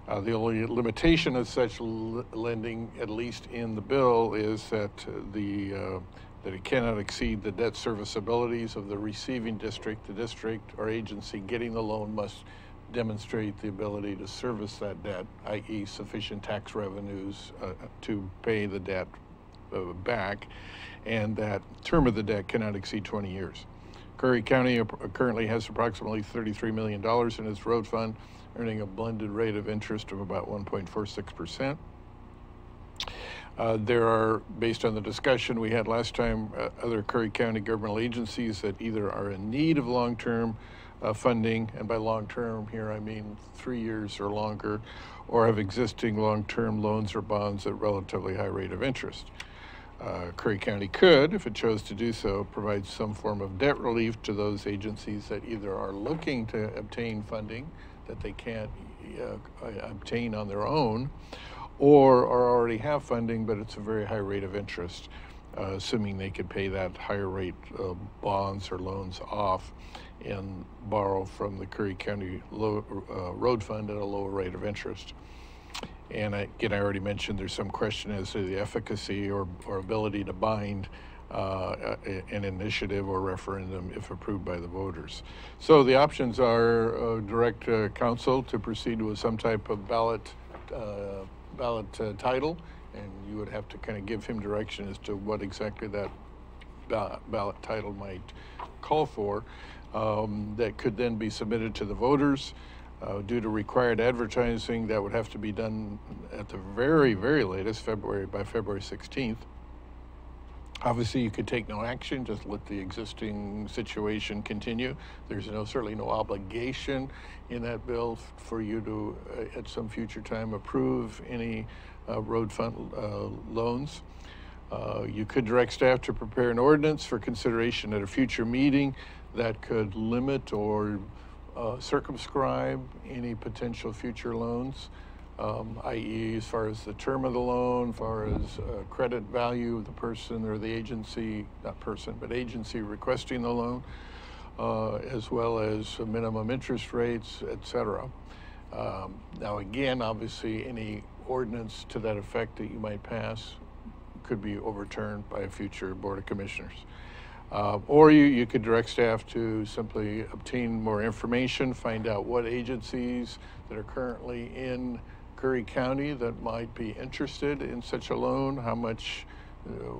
The only limitation of such lending, at least in the bill, is that that it cannot exceed the debt serviceabilities of the receiving district. The district or agency getting the loan must demonstrate the ability to service that debt, i.e. sufficient tax revenues to pay the debt back, and that term of the debt cannot exceed 20 years. Curry County currently has approximately $33 million in its road fund, earning a blended rate of interest of about 1.46%. There are, based on the discussion we had last time, other Curry County governmental agencies that either are in need of long-term funding, and by long-term here I mean 3 years or longer, or have existing long-term loans or bonds at relatively high rate of interest. Curry County could, if it chose to do so, provide some form of debt relief to those agencies that either are looking to obtain funding that they can't obtain on their own, or already have funding, but it's a very high rate of interest, assuming they could pay that higher rate bonds or loans off and borrow from the Curry County Road Fund at a lower rate of interest. And again, I already mentioned there's some question as to the efficacy or ability to bind an initiative or referendum if approved by the voters. So the options are direct council to proceed with some type of ballot title, and you would have to kind of give him direction as to what exactly that ballot title might call for, that could then be submitted to the voters. Due to required advertising, that would have to be done at the very, very latest by February 16th. Obviously, you could take no action, just let the existing situation continue. There's certainly no obligation in that bill for you to, at some future time, approve any road fund loans. You could direct staff to prepare an ordinance for consideration at a future meeting that could limit or circumscribe any potential future loans, i.e. as far as the term of the loan, as far as credit value of the person or the agency, not person, but agency requesting the loan, as well as minimum interest rates, etc. Now again, obviously any ordinance to that effect that you might pass could be overturned by a future Board of Commissioners. Or you could direct staff to simply obtain more information, find out what agencies that are currently in Curry County that might be interested in such a loan, how much,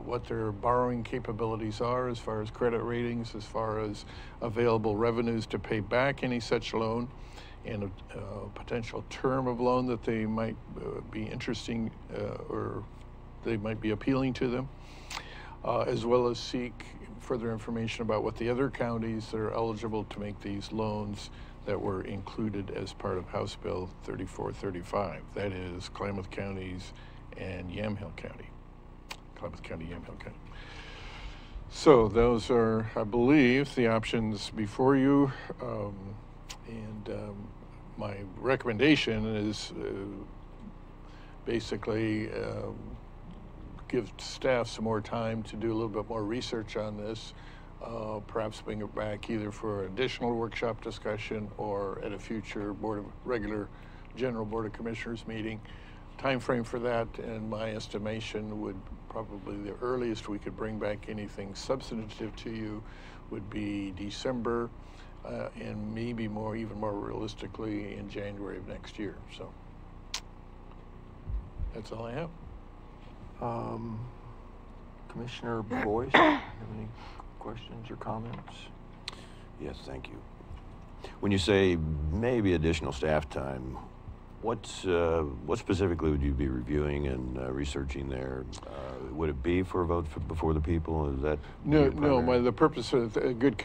what their borrowing capabilities are as far as credit ratings, as far as available revenues to pay back any such loan, and a potential term of loan that they might be interesting or they might be appealing to them, as well as seek further information about what the other counties that are eligible to make these loans that were included as part of House Bill 3435. That is Klamath counties and Yamhill County. Klamath County, Yamhill County. So those are, I believe, the options before you. My recommendation is basically give staff some more time to do a little bit more research on this, perhaps bring it back either for additional workshop discussion or at a future General Board of Commissioners meeting. Time frame for that, in my estimation, would probably the earliest we could bring back anything substantive to you would be December, and maybe even more realistically in January of next year. So that's all I have. Commissioner Boyce, have any questions or comments? Yes, thank you. When you say maybe additional staff time, what specifically would you be reviewing and researching there? Would it be for a vote before the people? Is that no? The purpose of a good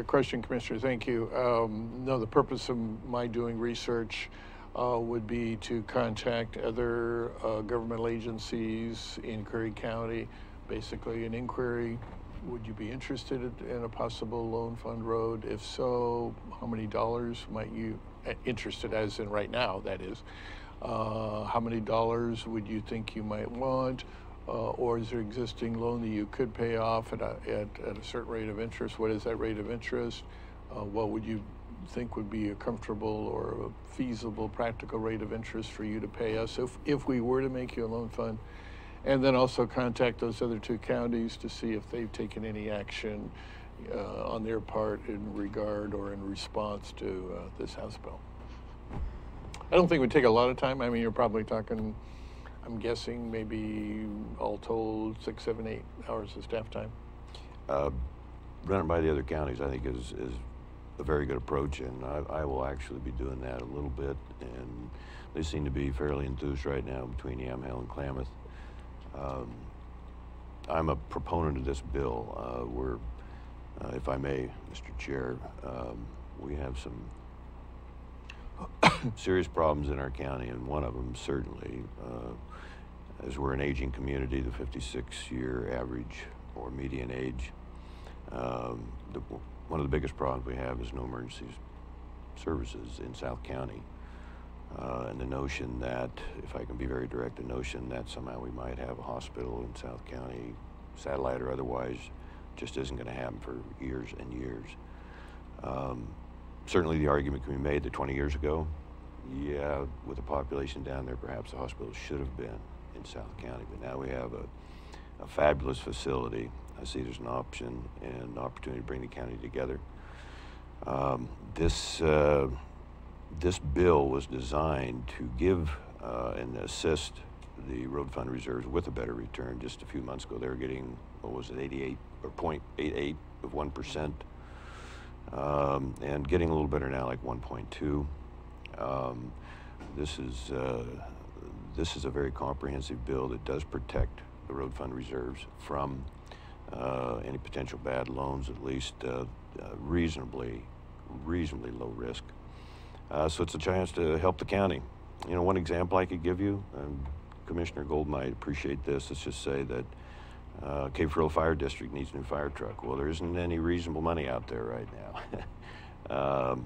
question, Commissioner. Thank you. No, the purpose of my doing research would be to contact other governmental agencies in Curry County, basically an inquiry. Would you be interested in a possible loan fund road? If so, how many dollars might you, interested as in right now, that is, how many dollars would you think you might want? Or is there existing loan that you could pay off at a certain rate of interest? What is that rate of interest? What would you think would be a comfortable or a feasible, practical rate of interest for you to pay us if we were to make you a loan fund? And then also contact those other two counties to see if they've taken any action on their part in regard or in response to this House bill. I don't think it would take a lot of time. I mean, you're probably talking, I'm guessing, maybe all told 6, 7, 8 hours of staff time. Running by the other counties, I think, is a very good approach, and I will actually be doing that a little bit. And they seem to be fairly enthused right now between Yamhill and Klamath. I'm a proponent of this bill. We're, if I may, Mr. Chair, we have some serious problems in our county, and one of them certainly is we're an aging community, the 56-year average or median age. One of the biggest problems we have is no emergency services in South County. And the notion that, if I can be very direct, the notion that somehow we might have a hospital in South County, satellite or otherwise, just isn't going to happen for years and years. Certainly the argument can be made that 20 years ago, yeah, with the population down there, perhaps the hospital should have been in South County, but now we have a fabulous facility. I see there's an option and an opportunity to bring the county together. This bill was designed to give and assist the road fund reserves with a better return. Just a few months ago, they were getting, what was it, 88 or 0.88 of 1%, and getting a little better now, like 1.2. This is a very comprehensive bill that does protect the road fund reserves from any potential bad loans, at least reasonably low risk. So it's a chance to help the county. You know, one example I could give you, Commissioner Gold might appreciate this. Let's just say that Cape Frill Fire District needs a new fire truck. Well, there isn't any reasonable money out there right now.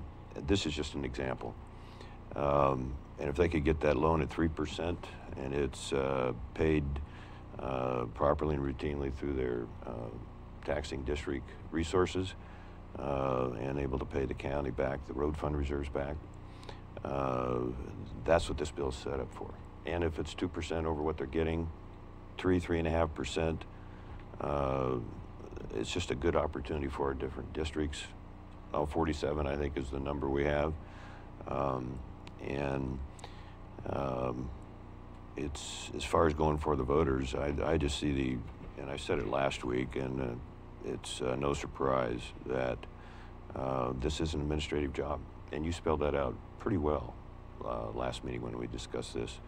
This is just an example. And if they could get that loan at 3% and it's paid properly and routinely through their taxing district resources, and able to pay the county back, the road fund reserves back, that's what this bill is set up for. And if it's 2% over what they're getting, 3.5%, it's just a good opportunity for our different districts. 47, I think, is the number we have. And It's, as far as going for the voters, I just see and I said it last week, and it's no surprise that this is an administrative job, and you spelled that out pretty well last meeting when we discussed this.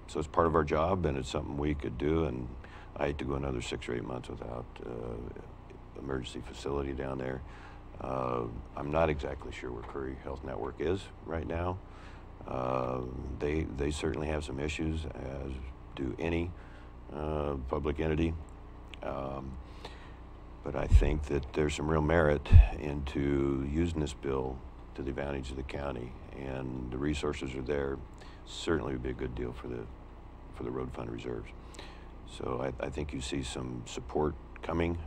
So it's part of our job, and it's something we could do, and I hate to go another 6 or 8 months without emergency facility down there. I'm not exactly sure where Curry Health Network is right now. They certainly have some issues, as do any public entity. But I think that there's some real merit into using this bill to the advantage of the county, and the resources are there. Certainly would be a good deal for the road fund reserves. So I think you see some support coming,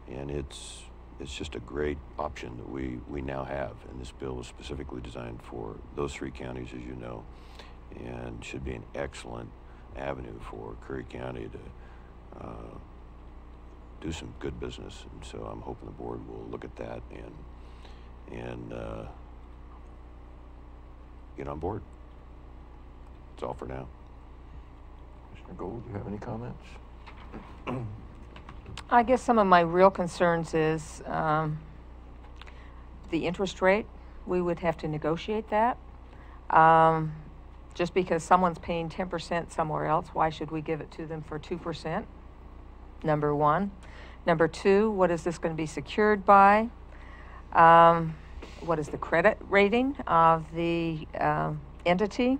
and it's just a great option that we now have, and this bill is specifically designed for those 3 counties, as you know, and should be an excellent avenue for Curry County to do some good business. And so I'm hoping the board will look at that and get on board. That's all for now. Commissioner Gold, do you have any comments? I guess some of my real concerns is the interest rate. We would have to negotiate that. Just because someone's paying 10% somewhere else, why should we give it to them for 2%? Number one. Number two, what is this going to be secured by? What is the credit rating of the entity?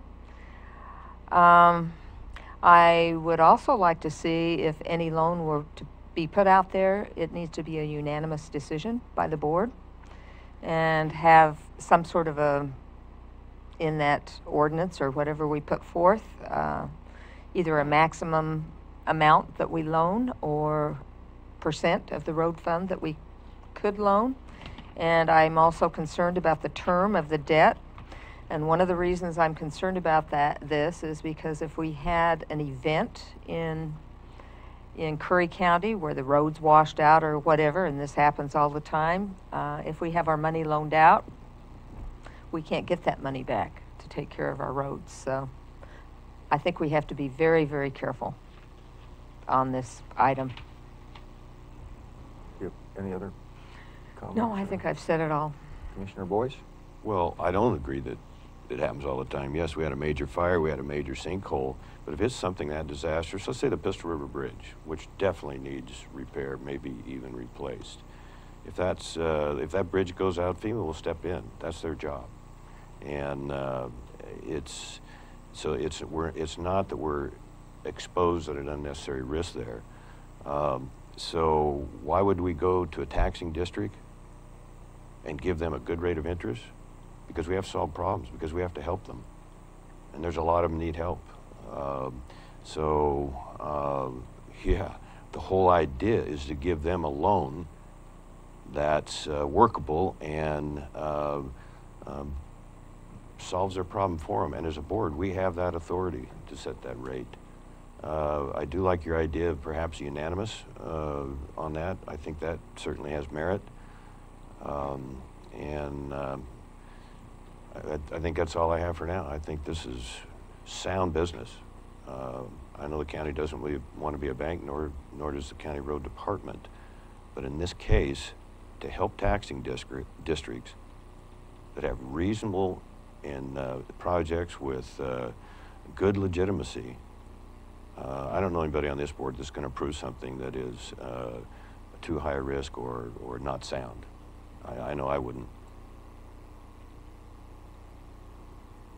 I would also like to see if any loan were to be put out there, it needs to be a unanimous decision by the board and have some sort of in that ordinance or whatever we put forth, either a maximum amount that we loan or percent of the road fund that we could loan. And I'm also concerned about the term of the debt. And one of the reasons I'm concerned about this is because if we had an event in Curry County where the road's washed out or whatever, and this happens all the time, if we have our money loaned out, we can't get that money back to take care of our roads. So I think we have to be very, very careful on this item. Yep. Any other comments? No, I think I've said it all. Commissioner Boyce? Well, I don't agree that it happens all the time. Yes, we had a major fire, we had a major sinkhole, but if it's something that disastrous, let's say the Pistol River Bridge, which definitely needs repair, maybe even replaced. If that bridge goes out, FEMA will step in. That's their job, and it's not that we're exposed at an unnecessary risk there. So why would we go to a taxing district and give them a good rate of interest? Because we have solved problems, because we have to help them. And there's a lot of them need help. Yeah, the whole idea is to give them a loan that's workable and solves their problem for them. And as a board, we have that authority to set that rate. I do like your idea of perhaps unanimous on that. I think that certainly has merit. I think that's all I have for now. I think this is sound business. I know the county doesn't really want to be a bank, nor does the county road department. But in this case, to help taxing districts that have reasonable projects with good legitimacy, I don't know anybody on this board that's going to approve something that is too high a risk or not sound. I know I wouldn't.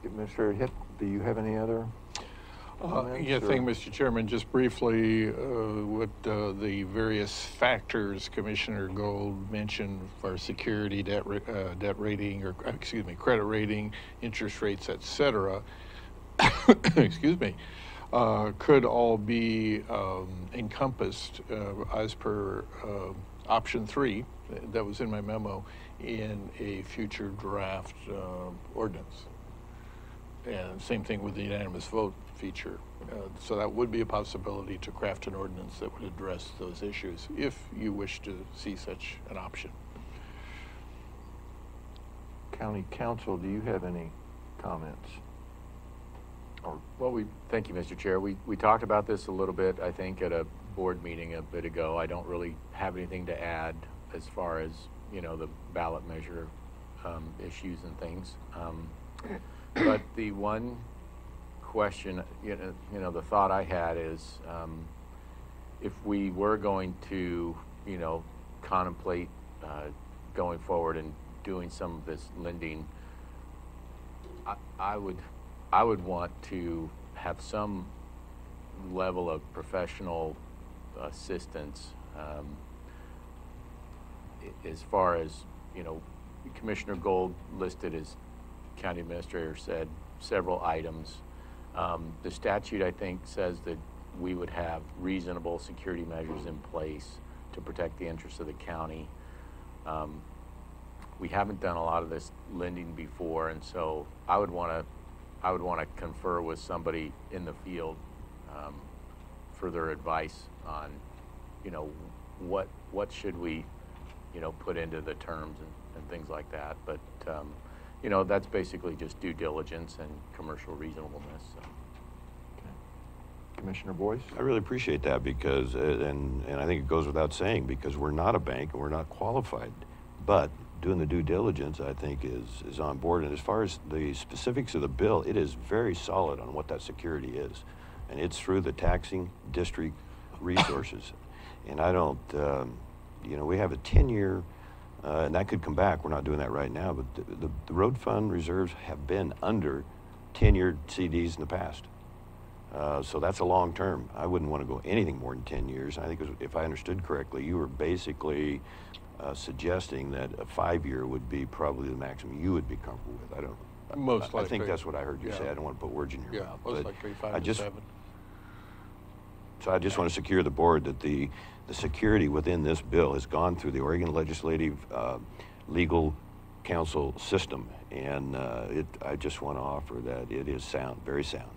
Administrator Hipp, do you have any other comments? Yeah, thank you, Mr. Chairman. Just briefly, what the various factors Commissioner Gold mentioned for security, debt rating, or excuse me, credit rating, interest rates, etc. Excuse me, could all be encompassed as per option 3 that was in my memo in a future draft ordinance. And same thing with the unanimous vote feature. So that would be a possibility to craft an ordinance that would address those issues if you wish to see such an option. County Council, do you have any comments? Or Well, thank you, Mr. Chair. We talked about this a little bit, I think, at a board meeting a bit ago. I don't really have anything to add as far as, the ballot measure issues and things. But the one question, the thought I had is, if we were going to, contemplate going forward and doing some of this lending, I would want to have some level of professional assistance as far as, Commissioner Gold listed, as County Administrator said, several items. The statute, I think, says that we would have reasonable security measures in place to protect the interests of the county. We haven't done a lot of this lending before, and so I would want to confer with somebody in the field for their advice on, what should we, put into the terms and things like that. But that's basically just due diligence and commercial reasonableness. So. Commissioner Boyce? I really appreciate that because, and I think it goes without saying, because we're not a bank and we're not qualified, but doing the due diligence, I think, is on board. And as far as the specifics of the bill, it is very solid on what that security is. And it's through the taxing district resources. And I don't, we have a 10-year, and that could come back. We're not doing that right now, but the road fund reserves have been under 10-year CDs in the past. So that's a long term. I wouldn't want to go anything more than 10 years. I think if I understood correctly, you were basically suggesting that a 5-year would be probably the maximum you would be comfortable with. I don't. Most likely. I think that's what I heard you Yeah. say. I don't want to put words in your mouth. Most but likely 5 to 7. So I just want to secure the board that the security within this bill has gone through the Oregon Legislative Legal Counsel system, and I just want to offer that it is sound, very sound.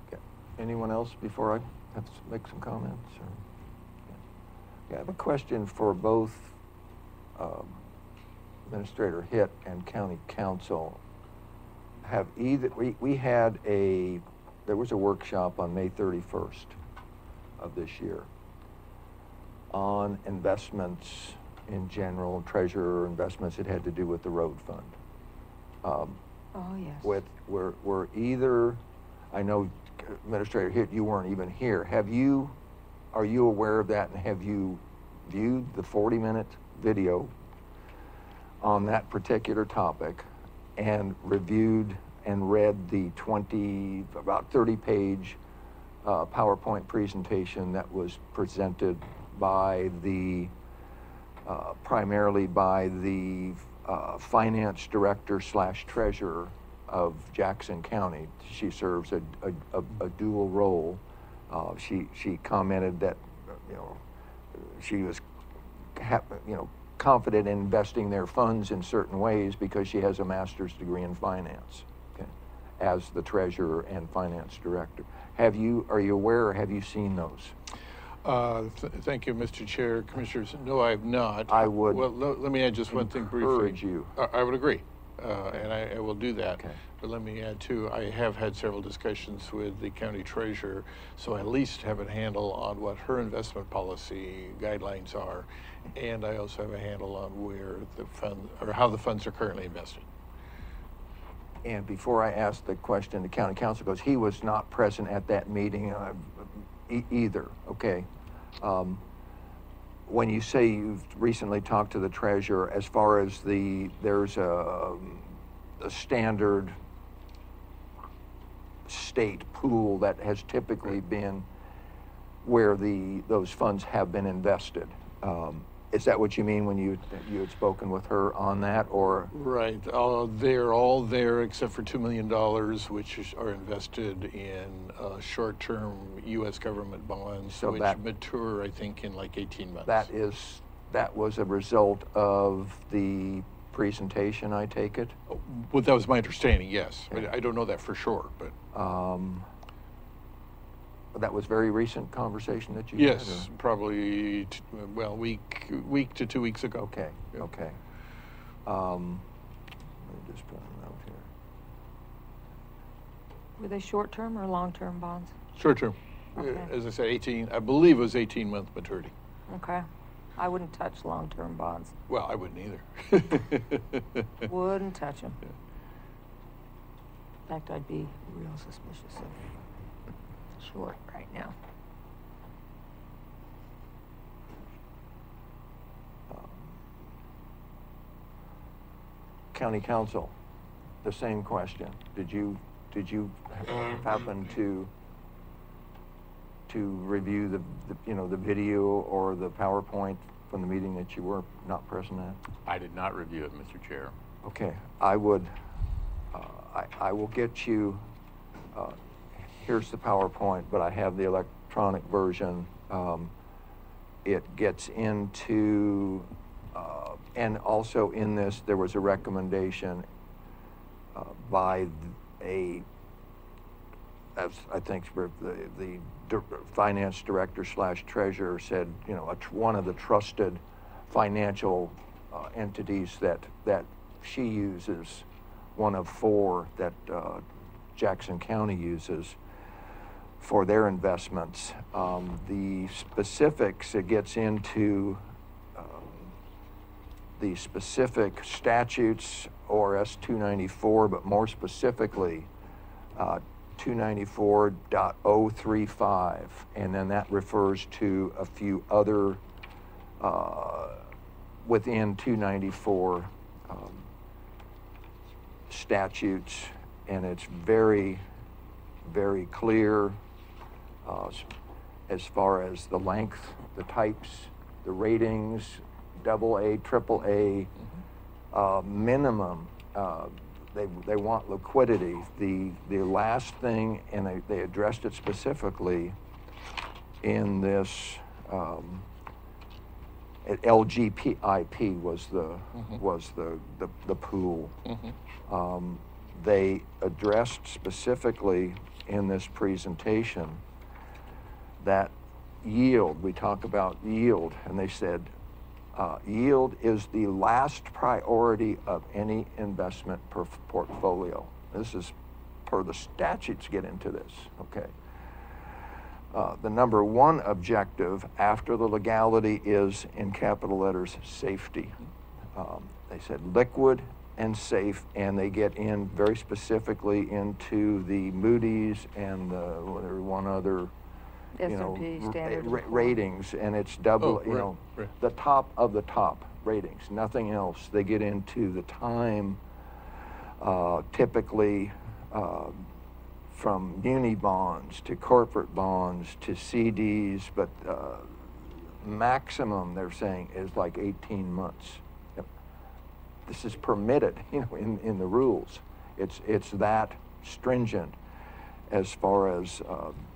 Okay. Anyone else before I have to make some comments? Or? Yeah, I have a question for both Administrator Hitt and County Council. Have either there was a workshop on May 31st of this year on investments in general, treasurer investments. It had to do with the road fund. Oh, yes. Were either, I know Administrator Hitt, you weren't even here. Are you aware of that, and have you viewed the 40-minute video on that particular topic and reviewed and read the about 30-page PowerPoint presentation that was presented by primarily by the finance director / treasurer of Jackson County? She serves a dual role. She commented that she was confident in investing their funds in certain ways because she has a master's degree in finance, okay, as the treasurer and finance director. Are you aware, or have you seen those? Thank you, Mr. Chair. Commissioners, no, I have not. I would. Well, let me add just one thing briefly. Encourage you. I would agree, and I will do that. Okay. But let me add too, I have had several discussions with the county treasurer, so I at least have a handle on what her investment policy guidelines are, and I also have a handle on where the fund, or how the funds are currently invested. And before I ask the question to County Council, because he was not present at that meeting either, okay? When you say you've recently talked to the treasurer, as far as there's a standard state pool that has typically been where those funds have been invested. Is that what you mean when you had spoken with her on that, or? Right. They're all there except for $2 million, which are invested in short-term U.S. government bonds, So which mature, I think, in like 18 months. That was a result of the presentation, I take it? Well, that was my understanding, yes. Okay. I don't know that for sure, but. That was very recent conversation that you had? Yes, probably, week to 2 weeks ago. Okay, Yeah. okay. just put a note here. Were they short-term or long-term bonds? Short term. Okay. As I said, 18, I believe it was 18-month maturity. Okay. I wouldn't touch long-term bonds. Well, I wouldn't either. Wouldn't touch them. In fact, I'd be real suspicious of short right now. County Council, the same question. Did you happen to review the video or the PowerPoint from the meeting that you were not present at? I did not review it, Mr. Chair. Okay, I would. I will get you. Here's the PowerPoint, but I have the electronic version. It gets into, and also in this, there was a recommendation by as I think the finance director / treasurer said, you know, one of the trusted financial entities that she uses, one of 4 that Jackson County uses for their investments. The specifics, it gets into the specific statutes, ORS 294, but more specifically 294.035, and then that refers to a few other within 294 statutes, and it's very, very clear as far as the length, the types, the ratings, AA, AAA, minimum. They want liquidity. The last thing, and they addressed it specifically in this. LGPIP was the pool. They addressed specifically in this presentation that yield. We talk about yield, and they said yield is the last priority of any investment portfolio. This is per the statutes get into this, okay? The number 1 objective after the legality is, in capital letters, safety. They said liquid and safe, and they get in very specifically into the Moody's and one other, S&P Standard & Poor's. ratings, and it's the top of the top ratings, nothing else. They get into the time, typically from muni bonds to corporate bonds to CDs, but maximum they're saying is like 18 months. This is permitted, in the rules. It's that stringent as far as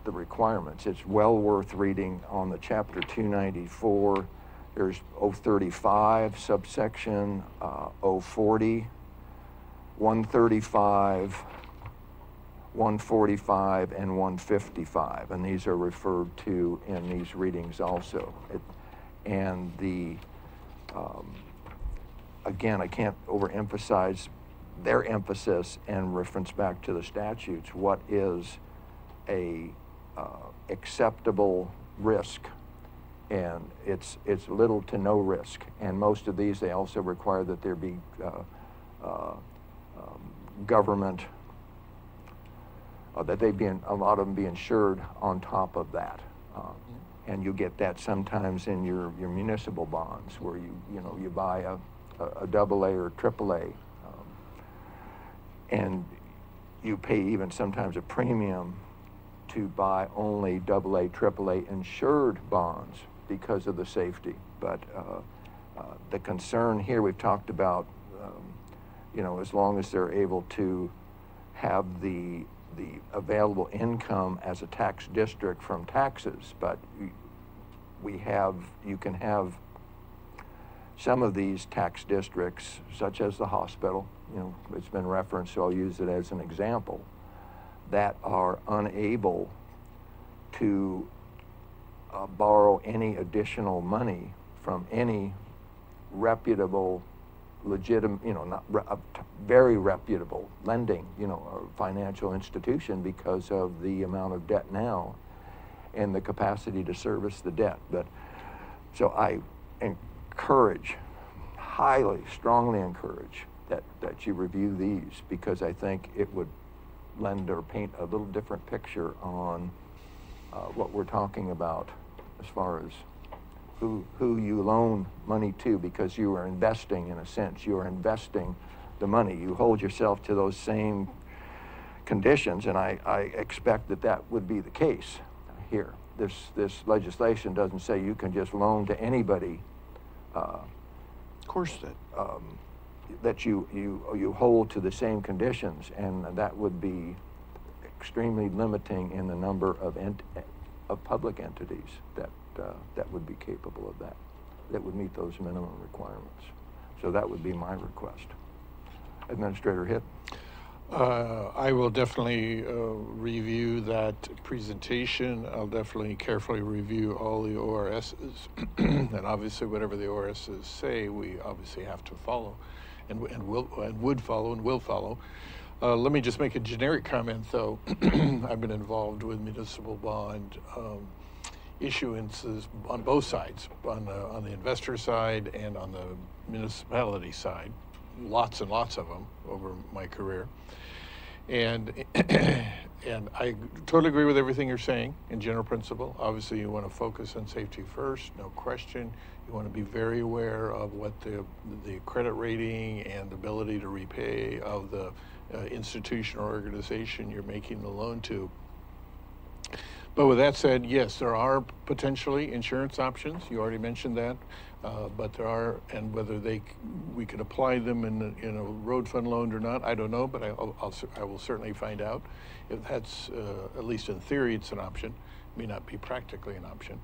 the requirements. It's well worth reading on the chapter 294. There's 035 subsection 040, 135, 145, and 155, and these are referred to in these readings also. And the again, I can't overemphasize their emphasis and reference back to the statutes. What is a acceptable risk? And it's little to no risk. And most of these, they also require that there be government, that they be a lot of them be insured on top of that. And you get that sometimes in your municipal bonds, where you buy a AA or AAA, and you pay even sometimes a premium to buy only AA, AAA insured bonds because of the safety. But the concern here, we've talked about, as long as they're able to have the available income as a tax district from taxes, but you can have some of these tax districts, such as the hospital, it's been referenced, so I'll use it as an example, that are unable to borrow any additional money from any reputable legitimate, not very reputable lending, or financial institution because of the amount of debt now and the capacity to service the debt. But so I encourage, highly, strongly encourage that you review these, because I think it would lend or paint a little different picture on what we're talking about as far as who you loan money to, because you are investing, in a sense. You are investing the money. You hold yourself to those same conditions, and I expect that would be the case here. This legislation doesn't say you can just loan to anybody. Of course That you hold to the same conditions, and that would be extremely limiting in the number of public entities that would be capable of that would meet those minimum requirements. So that would be my request. Administrator Hitt. I will definitely review that presentation. I'll definitely carefully review all the ORSs, and obviously whatever the ORSs say, we obviously have to follow, and would follow and will follow. Let me just make a generic comment, though. I've been involved with municipal bond issuances on both sides, on the investor side and on the municipality side. Lots and lots of them over my career. And I totally agree with everything you're saying in general principle. Obviously, you want to focus on safety first, no question. You want to be very aware of what the credit rating and ability to repay of the institution or organization you're making the loan to. But with that said, yes, there are potentially insurance options. You already mentioned that. But there are, and whether we could apply them in a road fund loan or not, I don't know, but I will certainly find out. If that's, at least in theory, it's an option. It may not be practically an option.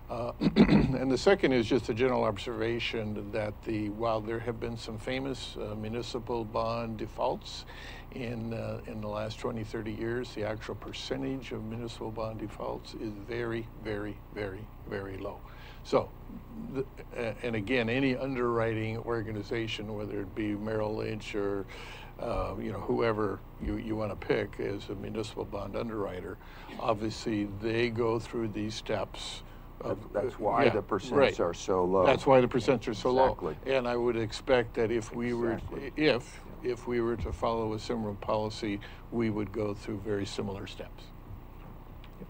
And the second is just a general observation that while there have been some famous municipal bond defaults in the last 20, 30 years, the actual percentage of municipal bond defaults is very, very, very, very low. So, and again, any underwriting organization, whether it be Merrill Lynch or whoever you want to pick as a municipal bond underwriter, obviously they go through these steps. That's why the percents are so low. That's why the percents are so Exactly. low. And I would expect that if we were to follow a similar policy, we would go through very similar steps. Yep.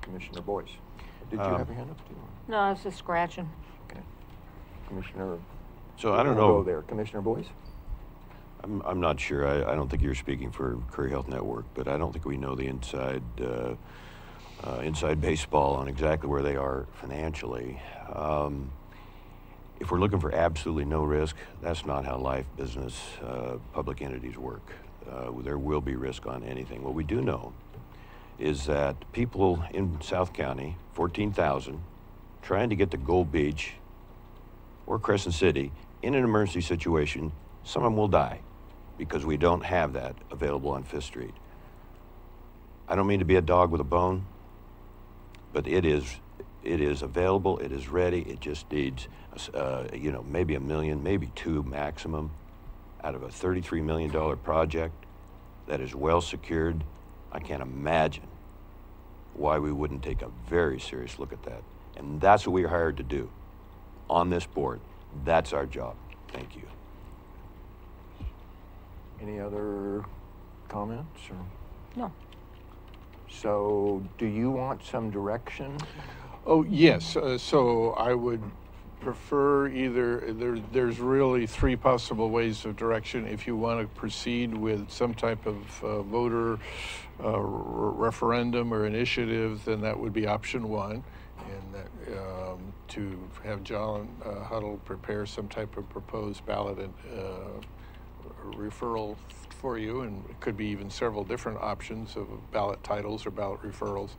Commissioner Boyce. Did you have your hand up too? No, I was just scratching. Okay. Commissioner. So I don't know. Go there. Commissioner Boyce? I'm not sure. I don't think you're speaking for Curry Health Network, but I don't think we know the inside baseball on exactly where they are financially. If we're looking for absolutely no risk, that's not how life, business, public entities work. There will be risk on anything. What we do know is that people in South County, 14,000, trying to get to Gold Beach or Crescent City in an emergency situation, some of them will die because we don't have that available on Fifth Street. I don't mean to be a dog with a bone, but it is available, it is ready, it just needs, maybe $1 million, maybe $2 million maximum out of a $33 million project that is well secured. I can't imagine why we wouldn't take a very serious look at that. And that's what we're hired to do on this board. That's our job. Thank you. Any other comments? Or? No. So do you want some direction? Oh, yes. So I would prefer there's really three possible ways of direction. If you want to proceed with some type of voter referendum or initiative, then that would be option one. And to have John Huddle prepare some type of proposed ballot and referral for you, and it could be even several different options of ballot titles or ballot referrals.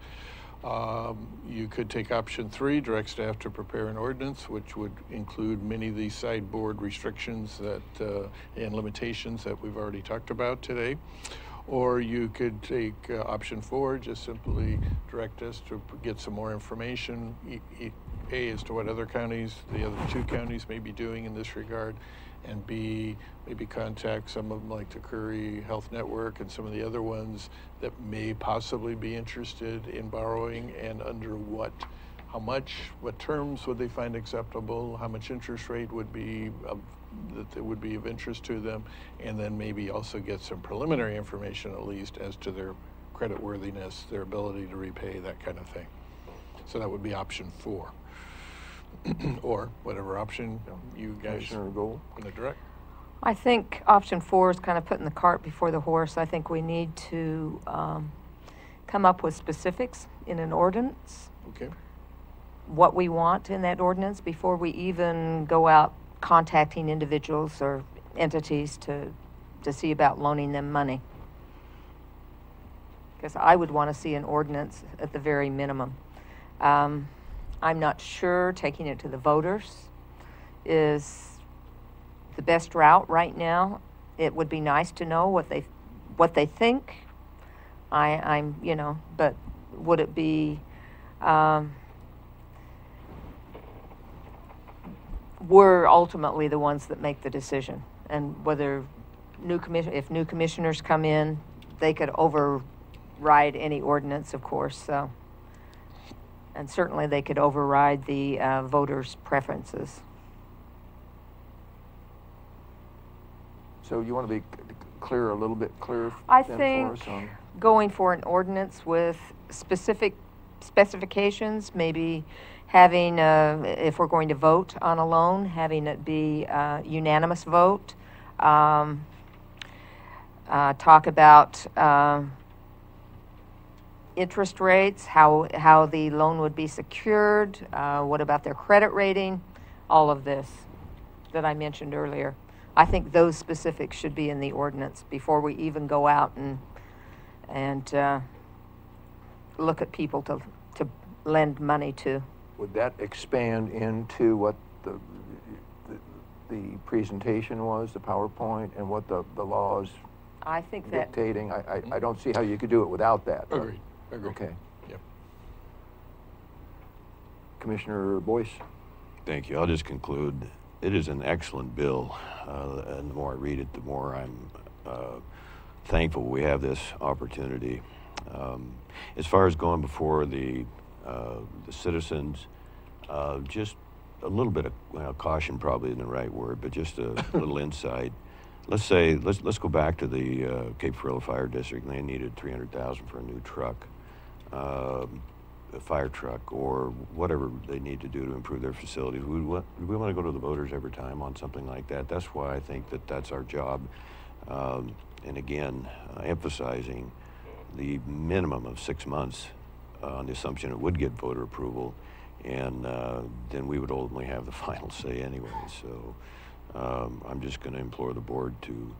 You could take option three, direct staff to prepare an ordinance, which would include many of these sideboard restrictions and limitations that we've already talked about today. Or you could take option four, just simply direct us to get some more information, A, as to what other counties, the other two counties may be doing in this regard, and B, maybe contact some of them like the Curry Health Network and some of the other ones that may possibly be interested in borrowing, and under how much, what terms would they find acceptable, how much interest rate would be that would be of interest to them, and then maybe also get some preliminary information at least as to their creditworthiness, their ability to repay, that kind of thing. So that would be option 4. Or whatever option you guys Commissioner Gold? want to direct. I think option 4 is kind of putting the cart before the horse. I think we need to come up with specifics in an ordinance, Okay. what we want in that ordinance before we even go out contacting individuals or entities to see about loaning them money. Because I would want to see an ordinance at the very minimum. I'm not sure taking it to the voters is the best route right now. It would be nice to know what they think. I'm but would it be we're ultimately the ones that make the decision, and whether if new commissioners come in, they could override any ordinance, of course. So, and certainly they could override the voters' preferences. So you want to be clear, a little bit clearer I then think for us on? going for an ordinance with specific specifications, maybe having, if we're going to vote on a loan, having it be a unanimous vote. Talk about interest rates, how the loan would be secured, what about their credit rating, all of this that I mentioned earlier. I think those specifics should be in the ordinance before we even go out and look at people to lend money to. Would that expand into what the presentation was, the PowerPoint, and what the laws I think that dictating? I don't see how you could do it without that. but- Agreed. Agreed. Okay. Yep. Commissioner Boyce? Thank you. I'll just conclude. It is an excellent bill, and the more I read it, the more I'm thankful we have this opportunity. As far as going before the citizens, just a little bit of caution probably isn't the right word, but just a little insight. Let's go back to the Cape Frillo Fire District, and they needed $300,000 for a new truck. A fire truck, or whatever they need to do to improve their facilities. We want to go to the voters every time on something like that. That's why I think that's our job. And again, emphasizing the minimum of 6 months on the assumption it would get voter approval, and then we would ultimately have the final say anyway. So I'm just going to implore the board to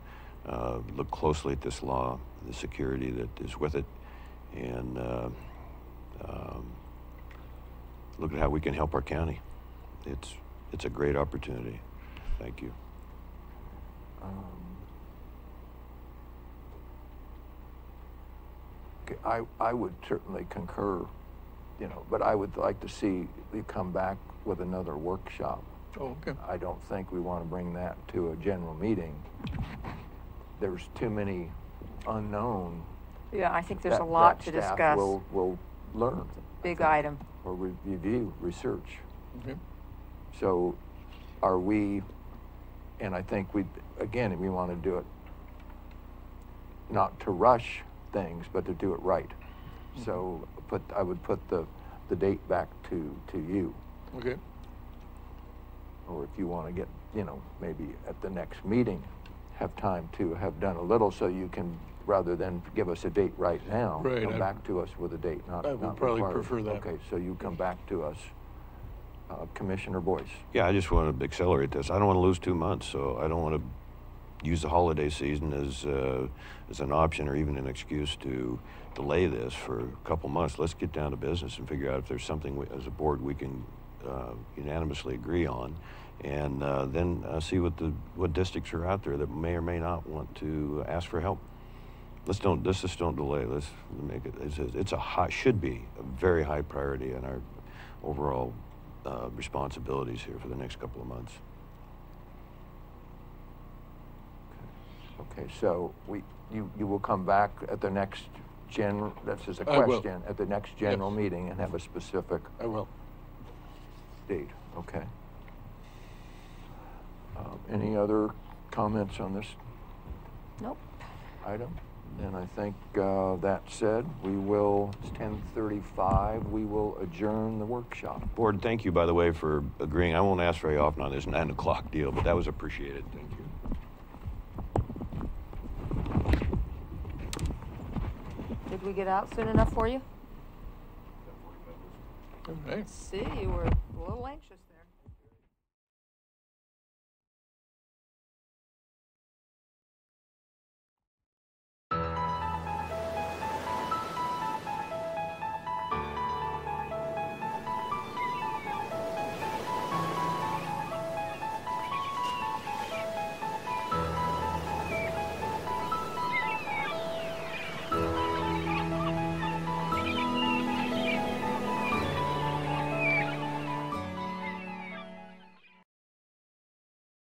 look closely at this law, the security that is with it, and look at how we can help our county. It's a great opportunity. Thank you. Okay, I would certainly concur, but I would like to see you come back with another workshop. Oh, okay. I don't think we want to bring that to a general meeting. There's too many unknown. yeah, I think there's that- a lot that to staff discuss. will learn. Big item. Or review, research. Okay. So are we, and I think we want to do it not to rush things, but to do it right. So I would put the date back to you. Okay. Or if you want to get, maybe at the next meeting, have time to have done a little, so you can, rather than give us a date right now, Right, come back to us with a date, not I would not probably required. prefer that. Okay, so you come back to us. Commissioner Boyce. Yeah, I just want to accelerate this. I don't want to lose 2 months, so I don't want to use the holiday season as an option or even an excuse to delay this for a couple months. Let's get down to business and figure out if there's something as a board we can unanimously agree on, and then see what districts are out there that may or may not want to ask for help. Let's just don't delay. Let's make it. Should be a very high priority in our overall responsibilities here for the next couple of months. Okay, so you will come back at the next this is a I will. question, at the next general Yes. meeting and have a specific I will. date, okay. Any other comments on this Nope. item? And I think that said, it's 10:35, we will adjourn the workshop. Board, thank you, by the way, for agreeing. I won't ask very often on this 9 o'clock deal, but that was appreciated. Thank you. Did we get out soon enough for you? Okay. Let's see, you were a little anxious.